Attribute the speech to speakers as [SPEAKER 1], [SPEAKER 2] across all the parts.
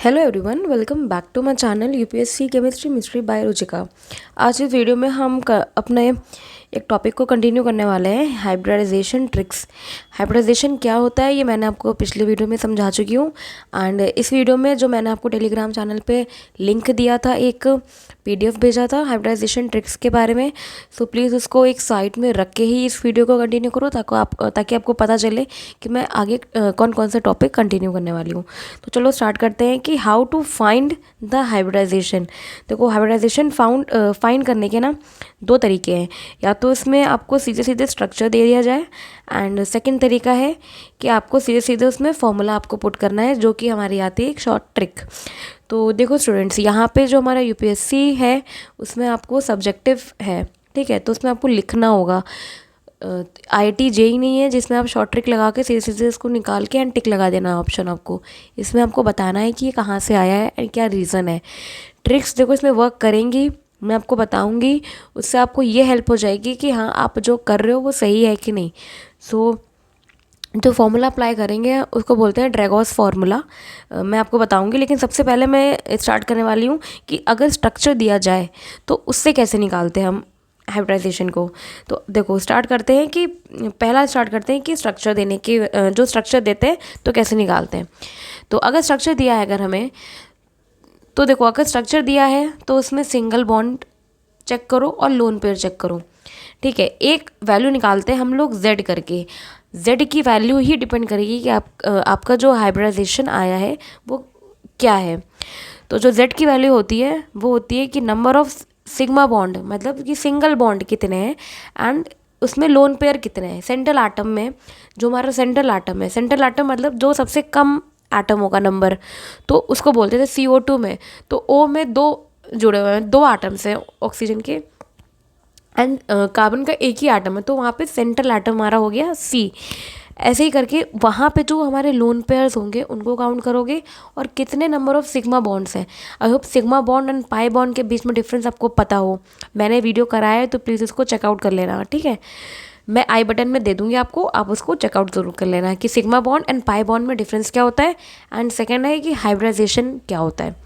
[SPEAKER 1] Hello everyone, welcome back to my channel UPSC chemistry mystery by Ruchika. आज इस video में हम अपने एक टॉपिक को कंटिन्यू करने वाले हैं, हाइब्रिडाइजेशन ट्रिक्स। हाइब्रिडाइजेशन क्या होता है ये मैंने आपको पिछले वीडियो में समझा चुकी हूँ। एंड इस वीडियो में जो मैंने आपको टेलीग्राम चैनल पे लिंक दिया था, एक पीडीएफ भेजा था हाइब्रिडाइजेशन ट्रिक्स के बारे में, सो प्लीज़ उसको एक साइड में रख के ही इस वीडियो को कंटिन्यू करो ताकि आपको पता चले कि मैं आगे कौन कौन से टॉपिक कंटिन्यू करने वाली हूँ। तो चलो स्टार्ट करते हैं कि how to find the hybridization. देखो, हाइब्रिडाइजेशन फाइंड करने के ना दो तरीके हैं। या तो इसमें आपको सीधे सीधे स्ट्रक्चर दे दिया जाए, एंड सेकंड तरीका है कि आपको सीधे सीधे उसमें फॉर्मूला आपको पुट करना है, जो कि हमारी आती है एक शॉर्ट ट्रिक। तो देखो स्टूडेंट्स, यहाँ पे जो हमारा यूपीएससी है उसमें आपको सब्जेक्टिव है, ठीक है, तो उसमें आपको लिखना होगा। आईआईटी जेई नहीं है जिसमें आप शॉर्ट ट्रिक लगा के सीधे सीधे इसको निकाल के एंड टिक लगा देना ऑप्शन आपको। इसमें आपको बताना है कि ये कहाँ से आया है एंड क्या रीज़न है। ट्रिक्स देखो इसमें वर्क करेंगी, मैं आपको बताऊंगी, उससे आपको ये हेल्प हो जाएगी कि हाँ आप जो कर रहे हो वो सही है कि नहीं। सो जो फॉर्मूला अप्लाई करेंगे उसको बोलते हैं ड्रैगॉस फार्मूला। मैं आपको बताऊंगी, लेकिन सबसे पहले मैं स्टार्ट करने वाली हूँ कि अगर स्ट्रक्चर दिया जाए तो उससे कैसे निकालते हैं हम हाइब्रिडाइजेशन को। तो देखो स्टार्ट करते हैं कि पहला स्टार्ट करते हैं कि स्ट्रक्चर देने की, जो स्ट्रक्चर देते हैं तो कैसे निकालते हैं। तो अगर स्ट्रक्चर दिया है अगर हमें, तो देखो अगर स्ट्रक्चर दिया है तो उसमें सिंगल बॉन्ड चेक करो और लोन पेयर चेक करो, ठीक है। एक वैल्यू निकालते हैं हम लोग z करके। z की वैल्यू ही डिपेंड करेगी कि आपका जो हाइब्रिडाइजेशन आया है वो क्या है। तो जो z की वैल्यू होती है वो होती है कि नंबर ऑफ सिग्मा बॉन्ड, मतलब कि सिंगल बॉन्ड कितने हैं, एंड उसमें लोन पेयर कितने हैं। सेंट्रल आटम में जो हमारा सेंट्रल आटम है, सेंट्रल आटम मतलब जो सबसे कम एटम होगा नंबर, तो उसको बोलते थे CO2 में। तो O में दो जुड़े हुए हैं, दो आटम्स हैं ऑक्सीजन के, एंड कार्बन का एक ही आटम है, तो वहाँ पे सेंट्रल आटम हमारा हो गया C। ऐसे ही करके वहाँ पे जो हमारे लोन पेयर्स होंगे उनको काउंट करोगे, और कितने नंबर ऑफ सिग्मा बॉन्ड्स हैं। I hope sigma bond and pi bond के बीच में डिफरेंस आपको पता हो, मैंने वीडियो कराया है तो प्लीज़ इसको चेकआउट कर लेना, ठीक है। मैं आई बटन में दे दूंगी आपको, आप उसको चेकआउट जरूर कर लेना कि sigma bond and pi bond में डिफरेंस क्या होता है, एंड सेकेंड है कि हाइब्रिडाइजेशन क्या होता है।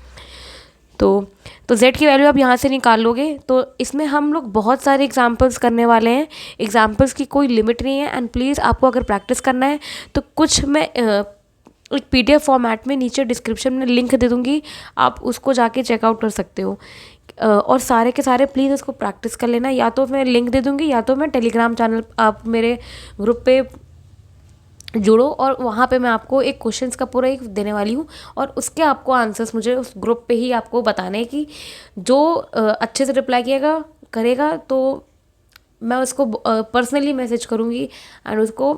[SPEAKER 1] तो z की वैल्यू आप यहाँ से निकाल लोगे। तो इसमें हम लोग बहुत सारे एग्जांपल्स करने वाले हैं, एग्जांपल्स की कोई लिमिट नहीं है। एंड प्लीज़ आपको अगर प्रैक्टिस करना है तो कुछ मैं एक PDF फॉर्मेट में नीचे डिस्क्रिप्शन में लिंक दे दूँगी, आप उसको जाके चेकआउट कर सकते हो। और सारे के सारे प्लीज़ इसको प्रैक्टिस कर लेना, या तो मैं लिंक दे दूँगी या तो मैं टेलीग्राम चैनल, आप मेरे ग्रुप पे जुड़ो और वहाँ पे मैं आपको एक क्वेश्चंस का पूरा एक देने वाली हूँ, और उसके आपको आंसर्स मुझे उस ग्रुप पे ही आपको बताने हैं कि जो अच्छे से रिप्लाई किएगा करेगा तो मैं उसको पर्सनली मैसेज करूँगी एंड उसको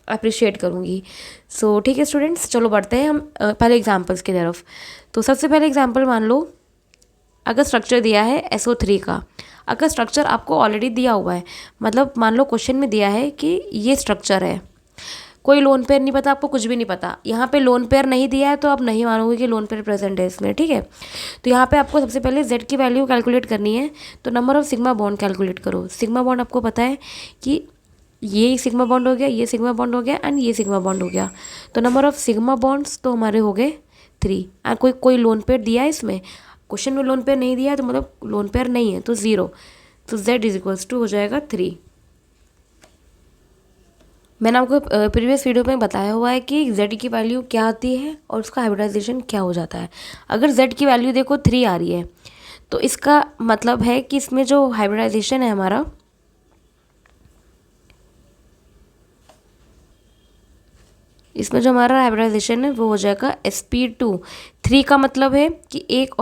[SPEAKER 1] अप्रिशिएट करूँगी। सो ठीक है स्टूडेंट्स, चलो बढ़ते हैं हम पहले एग्जाम्पल्स की तरफ। तो सबसे पहले एग्जाम्पल मान लो, अगर स्ट्रक्चर दिया है SO3 का, अगर स्ट्रक्चर आपको ऑलरेडी दिया हुआ है, मतलब मान लो क्वेश्चन में दिया है कि ये स्ट्रक्चर है, कोई लोन पेयर नहीं पता, आपको कुछ भी नहीं पता, यहाँ पे लोन पेयर नहीं दिया है तो आप नहीं मानोगे कि लोन पेयर प्रेजेंट है इसमें, ठीक है। तो यहाँ पे आपको सबसे पहले z की वैल्यू कैलकुलेट करनी है। तो number of sigma bond calculate करो। सिग्मा बॉन्ड आपको पता है कि ये सिग्मा बॉन्ड हो गया, ये सिग्मा बॉन्ड हो गया, एंड ये सिग्मा बॉन्ड हो गया। तो नंबर ऑफ सिग्मा बॉन्ड्स तो हमारे हो गए 3। और कोई लोन पेयर दिया है इसमें, क्वेश्चन में लोन पेयर नहीं दिया है तो मतलब लोन पेयर नहीं है तो 0। तो z इज इक्वल्स टू हो जाएगा 3। मैंने आपको प्रीवियस वीडियो में बताया हुआ है कि z की वैल्यू क्या आती है और उसका हाइब्रिडाइजेशन क्या हो जाता है। अगर z की वैल्यू देखो 3 आ रही है तो इसका मतलब है कि इसमें जो हाइब्रिडाइजेशन है हमारा, इसमें जो हमारा हाइब्रिडाइजेशन है वो हो जाएगा sp2। 3 का मतलब है कि एक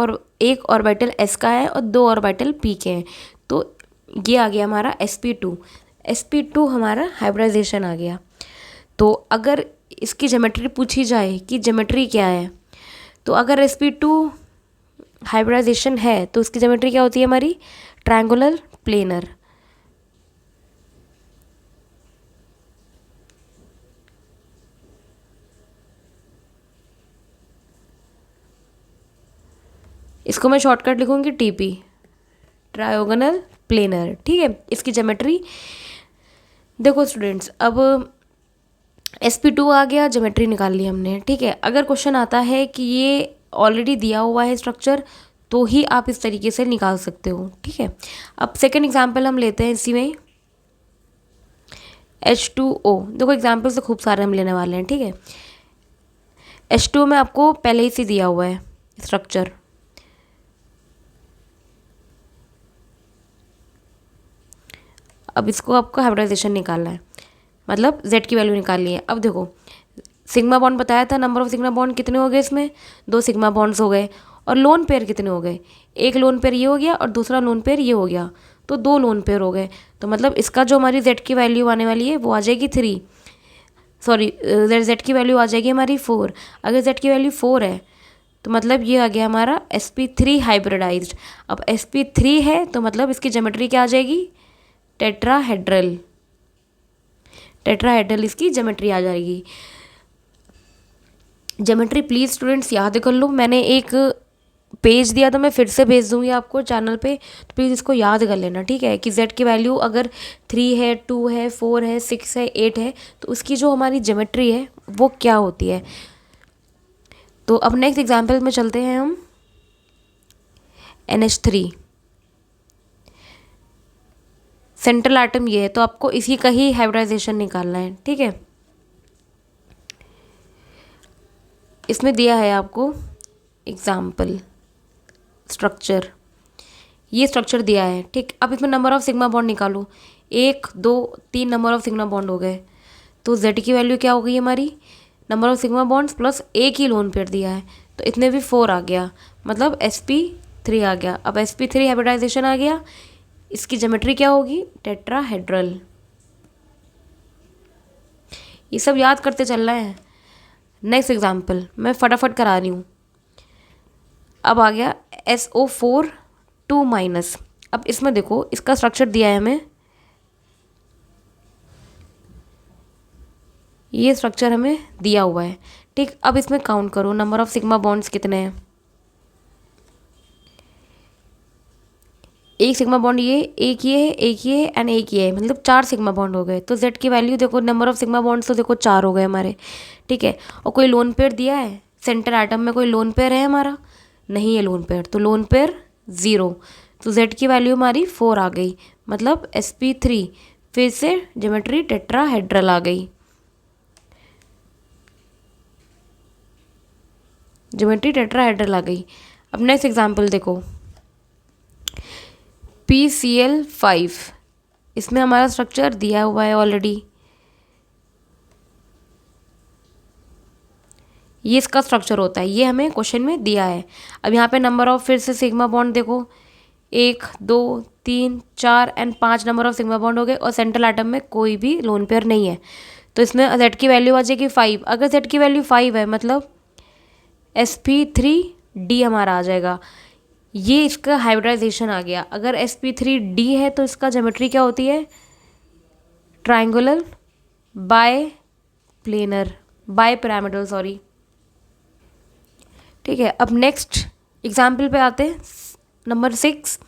[SPEAKER 1] ऑर्बिटल s का है और 2 ऑर्बिटल p के हैं, तो ये आ गया हमारा sp2 हमारा हाइब्रिडाइजेशन आ गया। तो अगर इसकी ज्योमेट्री पूछी जाए कि ज्योमेट्री क्या है, तो अगर sp2 हाइब्रिडाइजेशन है तो उसकी ज्योमेट्री क्या होती है हमारी, ट्रायंगुलर प्लेनर। इसको मैं शॉर्टकट लिखूंगी TP, ट्रायोगोनल प्लेनर, ठीक है। इसकी ज्योमेट्री देखो स्टूडेंट्स, अब sp2 आ गया, ज्योमेट्री निकाल ली हमने, ठीक है। अगर क्वेश्चन आता है कि ये ऑलरेडी दिया हुआ है स्ट्रक्चर तो ही आप इस तरीके से निकाल सकते हो, ठीक है। अब सेकेंड एग्जाम्पल हम लेते हैं इसी में, H2O। देखो एग्जाम्पल से खूब सारे हम लेने वाले हैं, ठीक है। H2O में आपको पहले ही से दिया हुआ है स्ट्रक्चर। अब इसको आपको हाइब्रिडाइजेशन निकालना है, मतलब Z की वैल्यू निकालनी है। अब देखो सिग्मा बॉन्ड बताया था, नंबर ऑफ सिग्मा बॉन्ड कितने हो गए इसमें, 2 सिग्मा बॉन्ड्स हो गए। और लोन पेयर कितने हो गए, एक लोन पेयर ये हो गया और दूसरा लोन पेयर ये हो गया, तो 2 लोन पेयर हो गए। तो मतलब इसका जो हमारी Z की वैल्यू आने वाली है वो आ जाएगी 3, सॉरी Z की वैल्यू आ जाएगी हमारी 4। अगर Z की वैल्यू 4 है तो मतलब ये आ गया हमारा sp3 हाइब्रिडाइज्ड। अब sp3 है तो मतलब इसकी ज्योमेट्री क्या आ जाएगी, टेट्राहेड्रल। टेट्राहेड्रल इसकी ज्योमेट्री आ जाएगी। ज्योमेट्री प्लीज़ स्टूडेंट्स याद कर लो, मैंने एक पेज दिया था, मैं फिर से भेज दूँगी आपको चैनल पे, तो प्लीज़ इसको याद कर लेना, ठीक है। कि Z की वैल्यू अगर 3 है, 2 है, 4 है, 6 है, 8 है, तो उसकी जो हमारी ज्योमेट्री है वो क्या होती है। तो अब नेक्स्ट एग्जाम्पल में चलते हैं हम, NH3। सेंट्रल एटम ये है तो आपको इसी का ही हाइब्रिडाइजेशन निकालना है, ठीक है। इसमें दिया है आपको एग्जाम्पल स्ट्रक्चर, ये स्ट्रक्चर दिया है, ठीक। अब इसमें नंबर ऑफ सिग्मा बॉन्ड निकालो, 1 2 3 नंबर ऑफ सिग्मा बॉन्ड हो गए। तो Z की वैल्यू क्या हो गई हमारी, number of sigma bonds plus एक ही लोन पेयर दिया है तो इतने भी 4 आ गया, मतलब sp3 आ गया। अब sp3 हाइब्रिडाइजेशन आ गया, इसकी ज्योमेट्री क्या होगी, टेट्राहेड्रल। ये सब याद करते चलना है। नेक्स्ट एग्जाम्पल मैं फटाफट करा रही हूँ। अब आ गया SO4 2-। अब इसमें देखो इसका स्ट्रक्चर दिया है हमें, ये स्ट्रक्चर हमें दिया हुआ है, ठीक। अब इसमें काउंट करो नंबर ऑफ सिग्मा बॉन्ड्स कितने हैं। एक सिग्मा बॉन्ड ये, एक ये है, एक ये है एंड एक ये है, मतलब 4 सिग्मा बॉन्ड हो गए। तो Z की वैल्यू देखो, नंबर ऑफ सिग्मा बॉन्ड्स तो देखो 4 हो गए हमारे, ठीक है। और कोई लोन पेयर दिया है, सेंटर एटम में कोई लोन पेयर है हमारा, नहीं है लोन पेयर, तो लोन पेयर 0। तो Z की वैल्यू हमारी 4 आ गई, मतलब sp3 फिर से ज्योमेट्री टेट्राहेड्रल आ गई, ज्योमेट्री टेट्राहेड्रल आ गई। अब नेक्स्ट एग्जाम्पल देखो, PCl5। इसमें हमारा स्ट्रक्चर दिया हुआ है ऑलरेडी, ये इसका स्ट्रक्चर होता है, ये हमें क्वेश्चन में दिया है। अब यहाँ पे नंबर ऑफ फिर से सिग्मा बॉन्ड देखो, 1 2 3 4 and 5 number of sigma bond हो गए और सेंट्रल एटम में कोई भी लोन पेयर नहीं है, तो इसमें Z की वैल्यू आ जाएगी 5। अगर Z की वैल्यू 5 है मतलब sp3d हमारा आ जाएगा, ये इसका हाइब्रिडाइजेशन आ गया। अगर sp3d है तो इसका ज्योमेट्री क्या होती है, triangular by planar, bipyramidal, sorry, ठीक है। अब नेक्स्ट एग्जाम्पल पे आते हैं, नंबर 6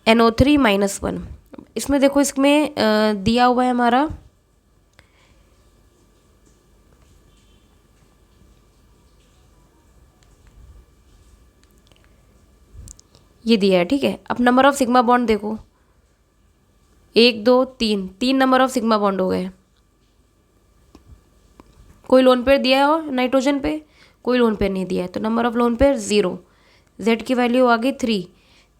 [SPEAKER 1] NO3-1। इसमें देखो इसमें दिया हुआ है हमारा ये दिया है, ठीक है। अब नंबर ऑफ सिग्मा बॉन्ड देखो, 1 2 3 नंबर ऑफ सिग्मा बॉन्ड हो गए। कोई लोन पेयर दिया है और नाइट्रोजन पे कोई लोन पेयर नहीं दिया है, तो number of lone pair 0। Z की वैल्यू आ गई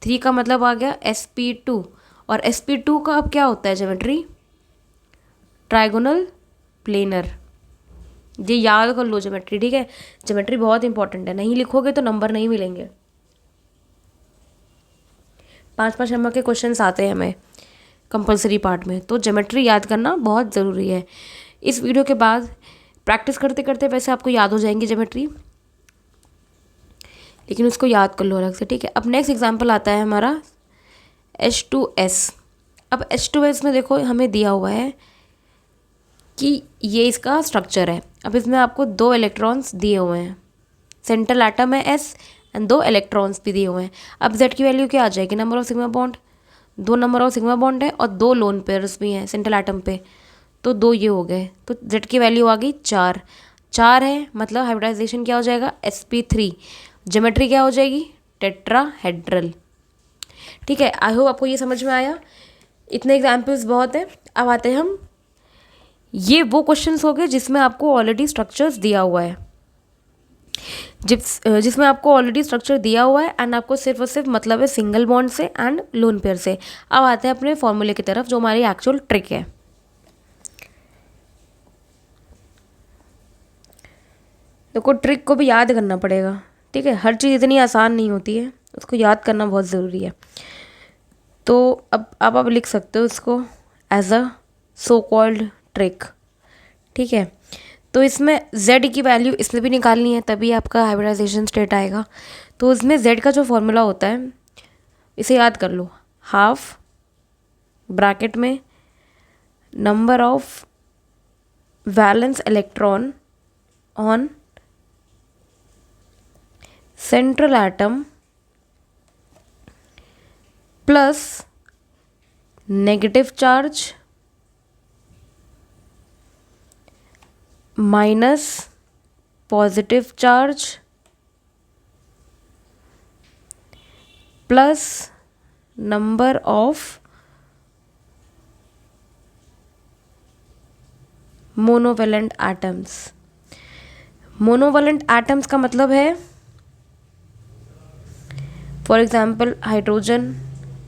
[SPEAKER 1] 3 का मतलब आ गया sp2। और sp2 का अब क्या होता है ज्योमेट्री, ट्राइगोनल प्लेनर। ये याद कर लो ज्योमेट्री, ठीक है। ज्योमेट्री बहुत इंपॉर्टेंट है, नहीं लिखोगे तो नंबर नहीं मिलेंगे। 5-5 नंबर के क्वेश्चंस आते हैं हमें कंपलसरी पार्ट में, तो ज्योमेट्री याद करना बहुत ज़रूरी है। इस वीडियो के बाद प्रैक्टिस करते करते वैसे आपको याद हो जाएंगी ज्योमेट्री, लेकिन उसको याद कर लो अलग से, ठीक है। अब नेक्स्ट एग्जांपल आता है हमारा H2S। अब H2S में देखो हमें दिया हुआ है कि ये इसका स्ट्रक्चर है। अब इसमें आपको 2 इलेक्ट्रॉन्स दिए हुए हैं, सेंट्रल एटम है S एंड 2 इलेक्ट्रॉन्स भी दिए हुए हैं। अब Z की वैल्यू क्या आ जाएगी, number of sigma bond, 2 number of sigma bond है और 2 लोन पेयर्स भी हैं सेंट्रल एटम पे, तो 2 ये हो गए, तो Z की वैल्यू आ गई 4। 4 है, मतलब हाइब्रिडाइजेशन क्या हो जाएगा, sp3। ज्योमेट्री क्या हो जाएगी, टेट्राहेड्रल। ठीक है, आई होप आपको ये समझ में आया। इतने एग्जाम्पल्स बहुत हैं। अब आते हैं हम, ये वो क्वेश्चंस हो गए जिसमें आपको ऑलरेडी स्ट्रक्चर्स दिया हुआ है, जिसमें आपको ऑलरेडी स्ट्रक्चर दिया हुआ है एंड आपको सिर्फ और सिर्फ मतलब है सिंगल बॉन्ड से एंड लोन पेयर से। अब आते हैं अपने फॉर्मूले की तरफ, जो हमारी एक्चुअल ट्रिक है। देखो, ट्रिक को भी याद करना पड़ेगा, ठीक है, हर चीज़ इतनी आसान नहीं होती है, उसको याद करना बहुत ज़रूरी है। तो अब आप लिख सकते हो इसको as a so called trick. ठीक है, तो इसमें z की वैल्यू इसमें भी निकालनी है, तभी आपका हाइब्रिडाइजेशन स्टेट आएगा। तो इसमें z का जो फॉर्मूला होता है, इसे याद कर लो, हाफ ब्रैकेट में number of valence electron on central atom plus negative charge minus positive charge plus number of monovalent atoms. Monovalent atoms का मतलब है for example hydrogen,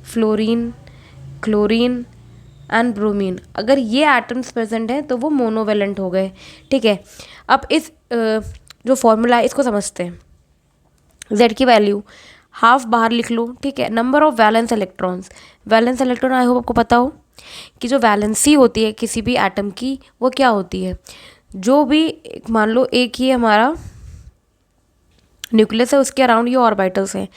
[SPEAKER 1] fluorine, chlorine and bromine. अगर ये एटम्स प्रेजेंट हैं तो वो monovalent हो गए। ठीक है, अब इस जो फॉर्मूला है इसको समझते हैं। z की वैल्यू हाफ बाहर लिख लो। ठीक है, number of valence electrons, valence electron I hope आपको पता हो कि जो वैलेंसी होती है किसी भी एटम की वो क्या होती है, जो भी मान लो एक ही हमारा न्यूक्लियस है, उसके अराउंड ये ऑर्बिटल्स हैं।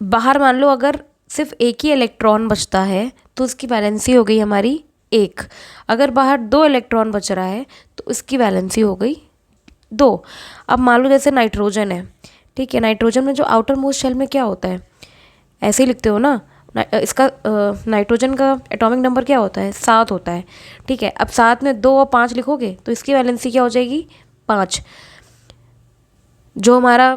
[SPEAKER 1] बाहर मान लो अगर सिर्फ एक ही इलेक्ट्रॉन बचता है तो उसकी वैलेंसी हो गई हमारी 1। अगर बाहर 2 इलेक्ट्रॉन बच रहा है तो उसकी वैलेंसी हो गई 2। अब मान लो जैसे नाइट्रोजन है, ठीक है, नाइट्रोजन में जो आउटर मोस्ट शेल में क्या होता है, ऐसे ही लिखते हो ना, इसका नाइट्रोजन का एटॉमिक नंबर क्या होता है, 7 होता है। ठीक है, अब 7 में 2 और 5 लिखोगे तो इसकी वैलेंसी क्या हो जाएगी, 5। जो हमारा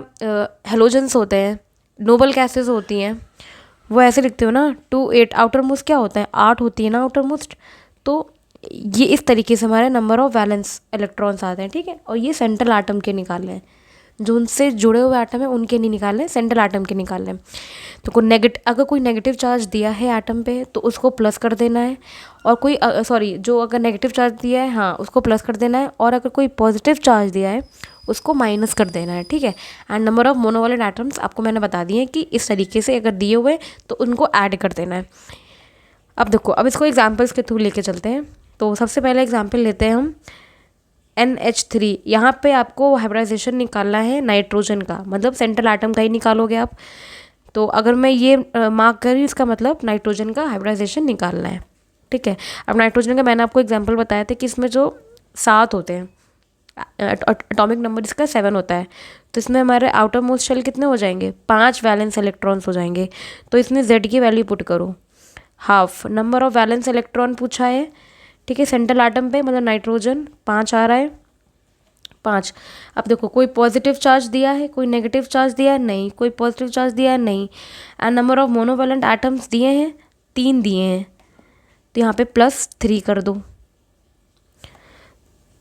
[SPEAKER 1] हेलोजेंस होते हैं, नोबल गैसेस होती हैं, वो ऐसे लिखते हो ना, 2 8। आउटर मोस्ट क्या होता है, 8 होती है ना आउटर मोस्ट। तो ये इस तरीके से हमारे नंबर ऑफ वैलेंस इलेक्ट्रॉन्स आते हैं। ठीक है, और ये सेंट्रल एटम के निकालने हैं, जो उनसे जुड़े हुए एटम है उनके नहीं निकालने, सेंट्रल एटम के निकालने हैं। तो अगर कोई नेगेटिव चार्ज दिया है एटम पे तो उसको प्लस कर देना है, और कोई जो अगर नेगेटिव चार्ज दिया है, हाँ, उसको प्लस कर देना है, और अगर कोई पॉजिटिव चार्ज दिया है उसको माइनस कर देना है। ठीक है, and number of monovalent atoms आपको मैंने बता दिए कि इस तरीके से अगर दिए हुए तो उनको ऐड कर देना है। अब देखो, अब इसको एग्जाम्पल्स के थ्रू लेके चलते हैं। तो सबसे पहले एग्जाम्पल लेते हैं हम NH3। यहाँ पे आपको हाइब्रिडाइजेशन निकालना है नाइट्रोजन का, मतलब सेंट्रल एटम का ही निकालोगे आप। तो अगर मैं ये मार्क कर रही हूँ, इसका मतलब नाइट्रोजन का हाइब्रिडाइजेशन निकालना है। ठीक है, अब नाइट्रोजन का मैंने आपको एग्जाम्पल बताया था कि इसमें जो 7 होते हैं, एटॉमिक नंबर इसका 7 होता है, तो इसमें हमारे आउटर मोस्ट शेल कितने हो जाएंगे, 5 वैलेंस इलेक्ट्रॉन्स हो जाएंगे। तो इसमें z की वैल्यू पुट करो, half number of valence electron पूछा है। ठीक है, सेंट्रल एटम पे मतलब नाइट्रोजन 5 आ रहा है, 5। अब देखो, कोई पॉजिटिव चार्ज दिया है, कोई नेगेटिव चार्ज दिया है, नहीं, कोई पॉजिटिव चार्ज दिया है, नहीं। And number of monovalent atoms दिए हैं, 3 दिए हैं, तो यहाँ पे +3 कर दो।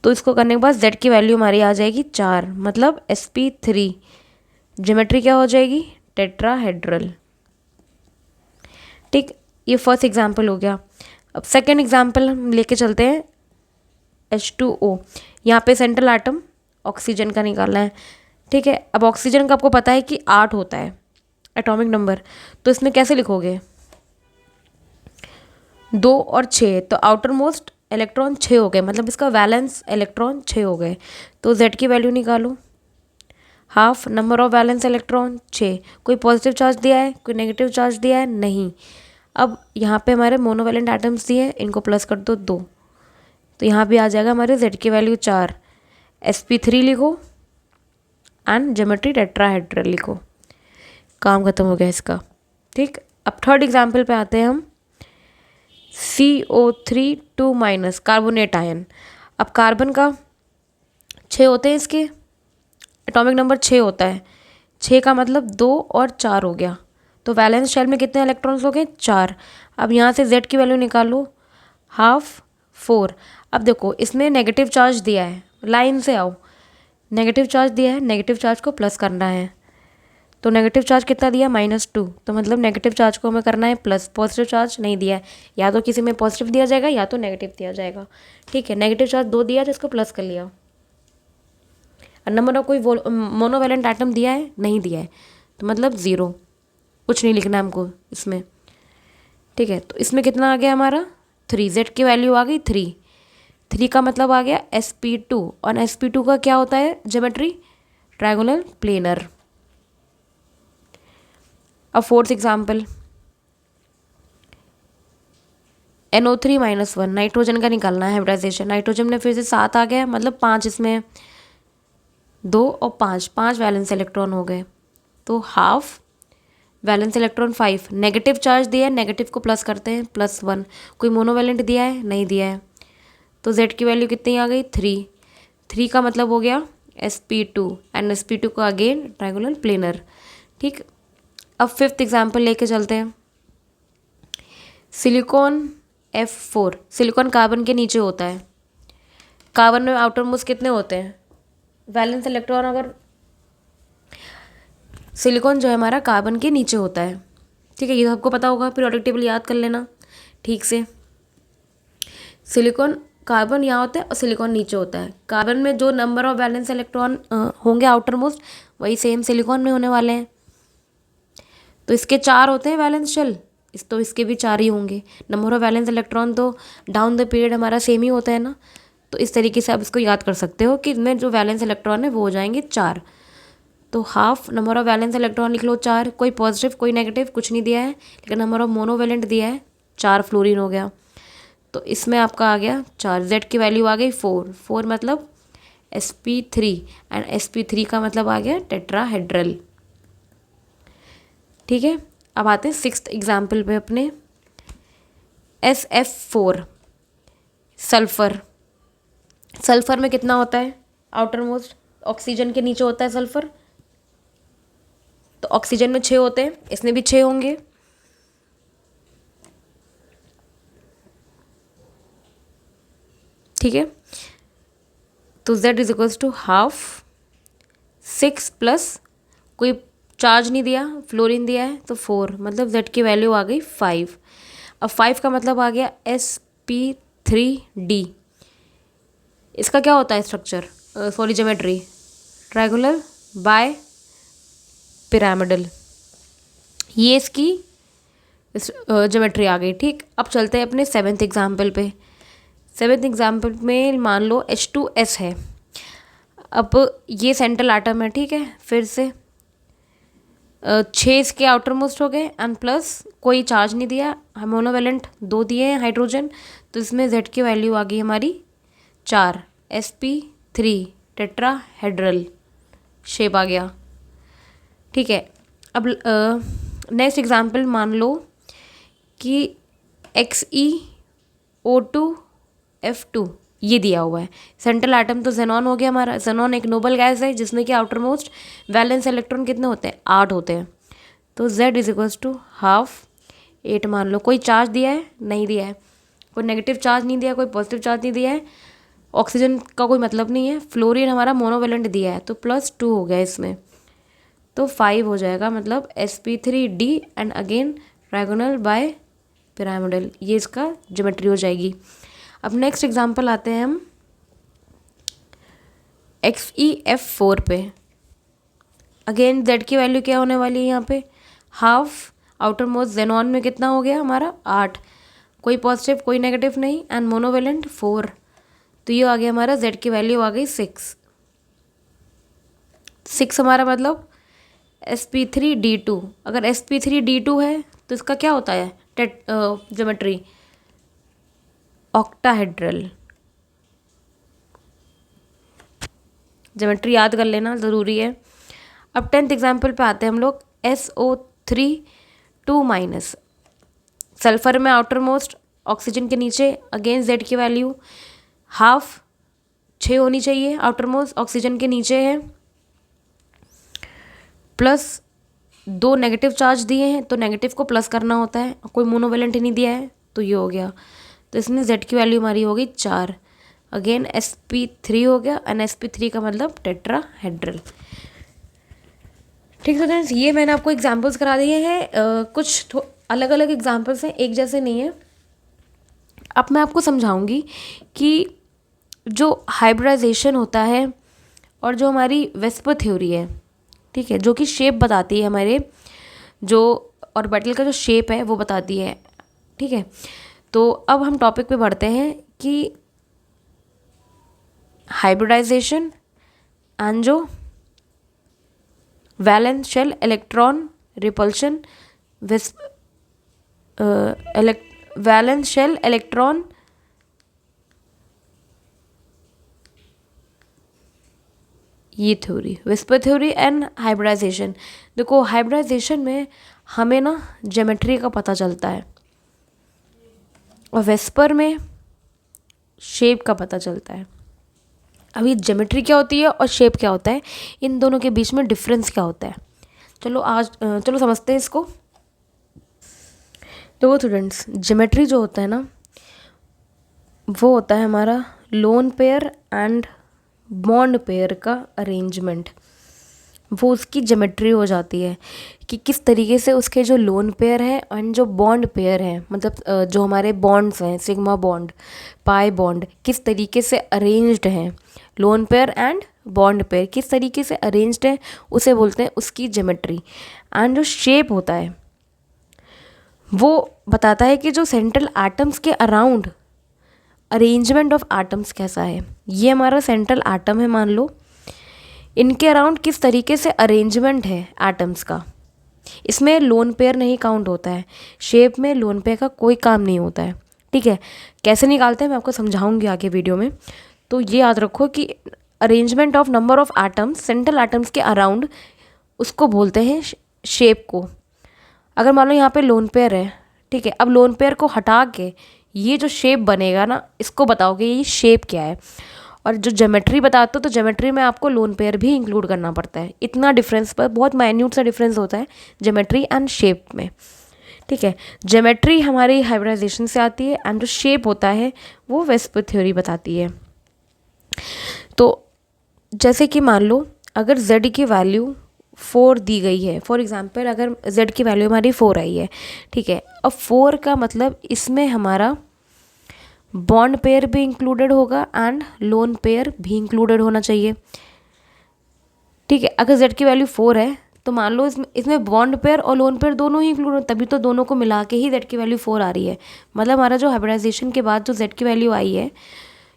[SPEAKER 1] तो इसको करने के बाद z की वैल्यू हमारी आ जाएगी 4, मतलब sp3। ज्योमेट्री क्या हो जाएगी, टेट्राहेड्रल। ठीक, ये फर्स्ट एग्जाम्पल हो गया। अब सेकेंड एग्जाम्पल हम लेके चलते हैं H2O। यहाँ पे सेंट्रल एटम ऑक्सीजन का निकालना है। ठीक है, अब ऑक्सीजन का आपको पता है कि 8 होता है एटॉमिक नंबर, तो इसमें कैसे लिखोगे, 2 और 6, तो आउटर मोस्ट इलेक्ट्रॉन 6 हो गए, मतलब इसका वैलेंस इलेक्ट्रॉन 6 हो गए। तो z की वैल्यू निकालो, half number of valence electron 6। कोई पॉजिटिव चार्ज दिया है, कोई नेगेटिव चार्ज दिया है, नहीं। अब यहाँ पे हमारे मोनोवेलेंट एटम्स दिए हैं, इनको प्लस कर दो 2, तो यहाँ भी आ जाएगा हमारे z की वैल्यू 4। sp3 लिखो एंड ज्योमेट्री टेट्राहेड्रल लिखो, काम खत्म हो गया इसका। ठीक, अब थर्ड एग्जाम्पल पे आते हैं हम, CO3 2- कार्बोनेट आयन। अब कार्बन का 6 होते हैं इसके, एटॉमिक नंबर 6 होता है। 6 का मतलब 2 और 4 हो गया। तो वैलेंस शेल में कितने इलेक्ट्रॉन्स हो गए? 4। अब यहाँ से Z की वैल्यू निकालो, हाफ 4। अब देखो इसमें नेगेटिव चार्ज दिया है, लाइन से आओ, नेगेटिव चार्ज दिया है, नेगेटिव चार्ज को प्लस करना है। तो नेगेटिव चार्ज कितना दिया? -2। तो मतलब नेगेटिव चार्ज को हमें करना है प्लस, पॉजिटिव चार्ज नहीं दिया है। या तो किसी में पॉजिटिव दिया जाएगा या तो नेगेटिव दिया जाएगा। ठीक है, नेगेटिव चार्ज 2 दिया तो इसको प्लस कर लिया। और नंबर ऑफ कोई मोनोवैलेंट एटम दिया है? नहीं दिया है, तो मतलब 0, कुछ नहीं लिखना है हमको इसमें। ठीक है, तो इसमें कितना आ गया हमारा? 3। Z की वैल्यू आ गई 3। 3 का मतलब आ गया sp2। और sp2 का क्या होता है ज्योमेट्री? Triangular planar. अब फोर्थ एग्जाम्पल, NO3-1, नाइट्रोजन का निकालना है हाइब्रिडाइजेशन। नाइट्रोजन में फिर से 7 आ गया, मतलब 5, इसमें 2 और 5, 5 वैलेंस इलेक्ट्रॉन हो गए। तो half valence electron 5। Negative charge दिया है, नेगेटिव को प्लस करते हैं, +1। कोई मोनोवैलेंट दिया है? नहीं दिया है। तो Z की वैल्यू कितनी आ गई? 3। 3 का मतलब हो गया sp2, एंड sp2 को अगेन ट्रायंगुलर प्लेनर। ठीक, अब फिफ्थ एग्जाम्पल लेके चलते हैं। सिलिकॉन F4, सिलिकॉन कार्बन के नीचे होता है। कार्बन में आउटर मोस्ट कितने होते हैं? वैलेंस इलेक्ट्रॉन, अगर सिलिकॉन जो है हमारा कार्बन के नीचे होता है। ठीक है, ये तो आपको पता होगा, पीरियोडिक टेबल याद कर लेना ठीक से। सिलिकॉन कार्बन यहाँ होता है और सिलिकॉन नीचे होता है। कार्बन में जो नंबर ऑफ वैलेंस इलेक्ट्रॉन होंगे आउटर मोस्ट, वही सेम सिलिकॉन में होने वाले हैं। तो इसके 4 होते हैं वैलेंस शेल, तो इसके भी 4 ही होंगे। नंबर ऑफ वैलेंस इलेक्ट्रॉन तो डाउन द पीरियड हमारा सेम ही होता है ना। तो इस तरीके से आप इसको याद कर सकते हो कि इसमें जो वैलेंस इलेक्ट्रॉन है वो हो जाएंगे 4। तो half number of valence electron लिख लो 4। कोई पॉजिटिव कोई नेगेटिव कुछ नहीं दिया है, लेकिन नंबर ऑफ मोनोवैलेंट दिया है 4, फ्लोरीन हो गया। तो इसमें आपका आ गया 4। Z की वैल्यू आ गई 4। 4 मतलब sp3, एंड sp3 का मतलब आ गया टेट्राहेड्रल। ठीक है, अब आते हैं सिक्स्थ एग्जाम्पल पे अपने। SF4, sulphur. सल्फर में कितना होता है आउटर मोस्ट? ऑक्सीजन के नीचे होता है सल्फर। तो ऑक्सीजन में 6 होते हैं, इसमें भी 6 होंगे। ठीक है, तो Z is equals to half 6 plus, कोई चार्ज नहीं दिया, फ्लोरीन दिया है तो 4, मतलब Z की वैल्यू आ गई 5। अब 5 का मतलब आ गया sp3d। इसका क्या होता है structure, sorry geometry? Triangular bipyramidal. ये इसकी ज्योमेट्री आ गई। ठीक, अब चलते हैं अपने सेवेंथ एग्जाम्पल पे। सेवेंथ एग्जाम्पल में मान लो H2S है। अब ये सेंट्रल आटम है। ठीक है, फिर से 6 इसके आउटर मोस्ट हो गए, एंड प्लस कोई चार्ज नहीं दिया, मोनोवैलेंट 2 दिए हैं हाइड्रोजन। तो इसमें Z की वैल्यू आ गई हमारी 4, sp3 टेट्राहेड्रल शेप आ गया। ठीक है, अब नेक्स्ट एग्जाम्पल मान लो कि XeO2F2 ये दिया हुआ है। सेंट्रल एटम तो जेनॉन हो गया हमारा। जेनॉन एक नोबल गैस है जिसमें कि आउटर मोस्ट वैलेंस इलेक्ट्रॉन कितने होते हैं? 8 होते हैं। तो Z is equals to half 8 मान लो। कोई चार्ज दिया है? नहीं दिया है। कोई नेगेटिव चार्ज नहीं दिया, कोई पॉजिटिव चार्ज नहीं दिया है। ऑक्सीजन का कोई मतलब नहीं है। फ्लोरीन हमारा मोनोवैलेंट दिया है, तो +2 हो गया इसमें, तो 5 हो जाएगा, मतलब sp3d and again triangular bipyramidal. ये इसका ज्योमेट्री हो जाएगी। अब नेक्स्ट एग्जांपल आते हैं हम XeF4 पे। अगेन Z की वैल्यू क्या होने वाली है यहाँ पे? हाफ आउटर मोस्ट जेनॉन में कितना हो गया हमारा? 8। कोई पॉजिटिव कोई नेगेटिव नहीं, एंड मोनोवैलेंट 4। तो ये आ गया हमारा Z की वैल्यू आ गई 6। 6 हमारा मतलब sp3d2। अगर sp3d2 है तो इसका क्या होता है ज्योमेट्री? ऑक्टाहेड्रल। ज्योमेट्री याद कर लेना ज़रूरी है। अब 10th एग्जाम्पल पे आते हैं हम लोग। SO3 2-। सल्फर में आउटर मोस्ट, ऑक्सीजन के नीचे, अगेन Z की वैल्यू हाफ 6 होनी चाहिए, आउटर मोस्ट ऑक्सीजन के नीचे है, प्लस 2 नेगेटिव चार्ज दिए हैं तो नेगेटिव को प्लस करना होता है, कोई मोनोवेलेंट नहीं दिया है तो ये हो गया। तो इसमें Z की वैल्यू हमारी हो गई 4। अगेन sp3 हो गया, एंड sp3 का मतलब टेट्राहेड्रल। ठीक है फ्रेंड्स, ये मैंने आपको एग्जांपल्स करा दिए हैं, कुछ अलग अलग एग्जांपल्स हैं, एक जैसे नहीं है। अब मैं आपको समझाऊंगी कि जो हाइब्रिडाइजेशन होता है और जो हमारी वेस्पर थ्योरी है, ठीक है, जो कि शेप बताती है हमारे जो ऑर्बिटल का जो शेप है वो बताती है, ठीक है। तो अब हम टॉपिक पे बढ़ते हैं कि हाइब्रिडाइजेशन एंड जो valence shell electron repulsion valence shell electron ये theory, VSEPR theory and hybridization. देखो हाइब्रिडाइजेशन में हमें ना ज्योमेट्री का पता चलता है और वेस्पर में शेप का पता चलता है। अभी ज्योमेट्री क्या होती है और शेप क्या होता है, इन दोनों के बीच में डिफरेंस क्या होता है, चलो समझते हैं इसको। तो स्टूडेंट्स, ज्योमेट्री जो होता है ना वो होता है हमारा lone pair and bond pair का अरेंजमेंट। वो उसकी ज्योमेट्री हो जाती है कि किस तरीके से उसके जो लोन पेयर है एंड जो बॉन्ड पेयर है, मतलब जो हमारे बॉन्ड्स हैं, सिग्मा बॉन्ड, पाई बॉन्ड, किस तरीके से अरेंज्ड हैं, lone pair and bond pair किस तरीके से अरेंज्ड है, उसे बोलते हैं उसकी ज्योमेट्री। एंड जो शेप होता है वो बताता है कि जो सेंट्रल एटम्स के अराउंड अरेंजमेंट ऑफ एटम्स कैसा है। ये हमारा सेंट्रल एटम है मान लो, इनके अराउंड किस तरीके से अरेंजमेंट है एटम्स का। इसमें लोन पेयर नहीं काउंट होता है, शेप में लोन पेयर का कोई काम नहीं होता है, ठीक है। कैसे निकालते हैं मैं आपको समझाऊंगी आगे वीडियो में। तो ये याद रखो कि arrangement of number of atoms central atoms के अराउंड, उसको बोलते हैं शेप को। अगर मान लो यहाँ पे लोन पेयर है, ठीक है, अब लोन पेयर को हटा के ये जो शेप बनेगा ना, इसको बताओगे ये शेप क्या है। और जो ज्योमेट्री बताते हो तो ज्योमेट्री में आपको लोन पेयर भी इंक्लूड करना पड़ता है। इतना डिफरेंस, पर बहुत माइन्यूट सा डिफरेंस होता है ज्योमेट्री एंड शेप में, ठीक है। ज्योमेट्री हमारी हाइब्रिडाइजेशन से आती है एंड जो शेप होता है वो वेस्पर थ्योरी बताती है। तो जैसे कि मान लो अगर z की वैल्यू 4 दी गई है, फॉर एग्जांपल अगर z की वैल्यू हमारी 4 आई है, ठीक है। अब 4 का मतलब इसमें हमारा बॉन्ड पेयर भी इंक्लूडेड होगा एंड लोन पेयर भी इंक्लूडेड होना चाहिए, ठीक है। अगर z की वैल्यू 4 है तो मान लो इसमें बॉन्ड पेयर और लोन पेयर दोनों ही इंक्लूड हो, तभी तो दोनों को मिला के ही z की वैल्यू 4 आ रही है। मतलब हमारा जो हाइब्रिडाइजेशन के बाद जो z की वैल्यू आई है,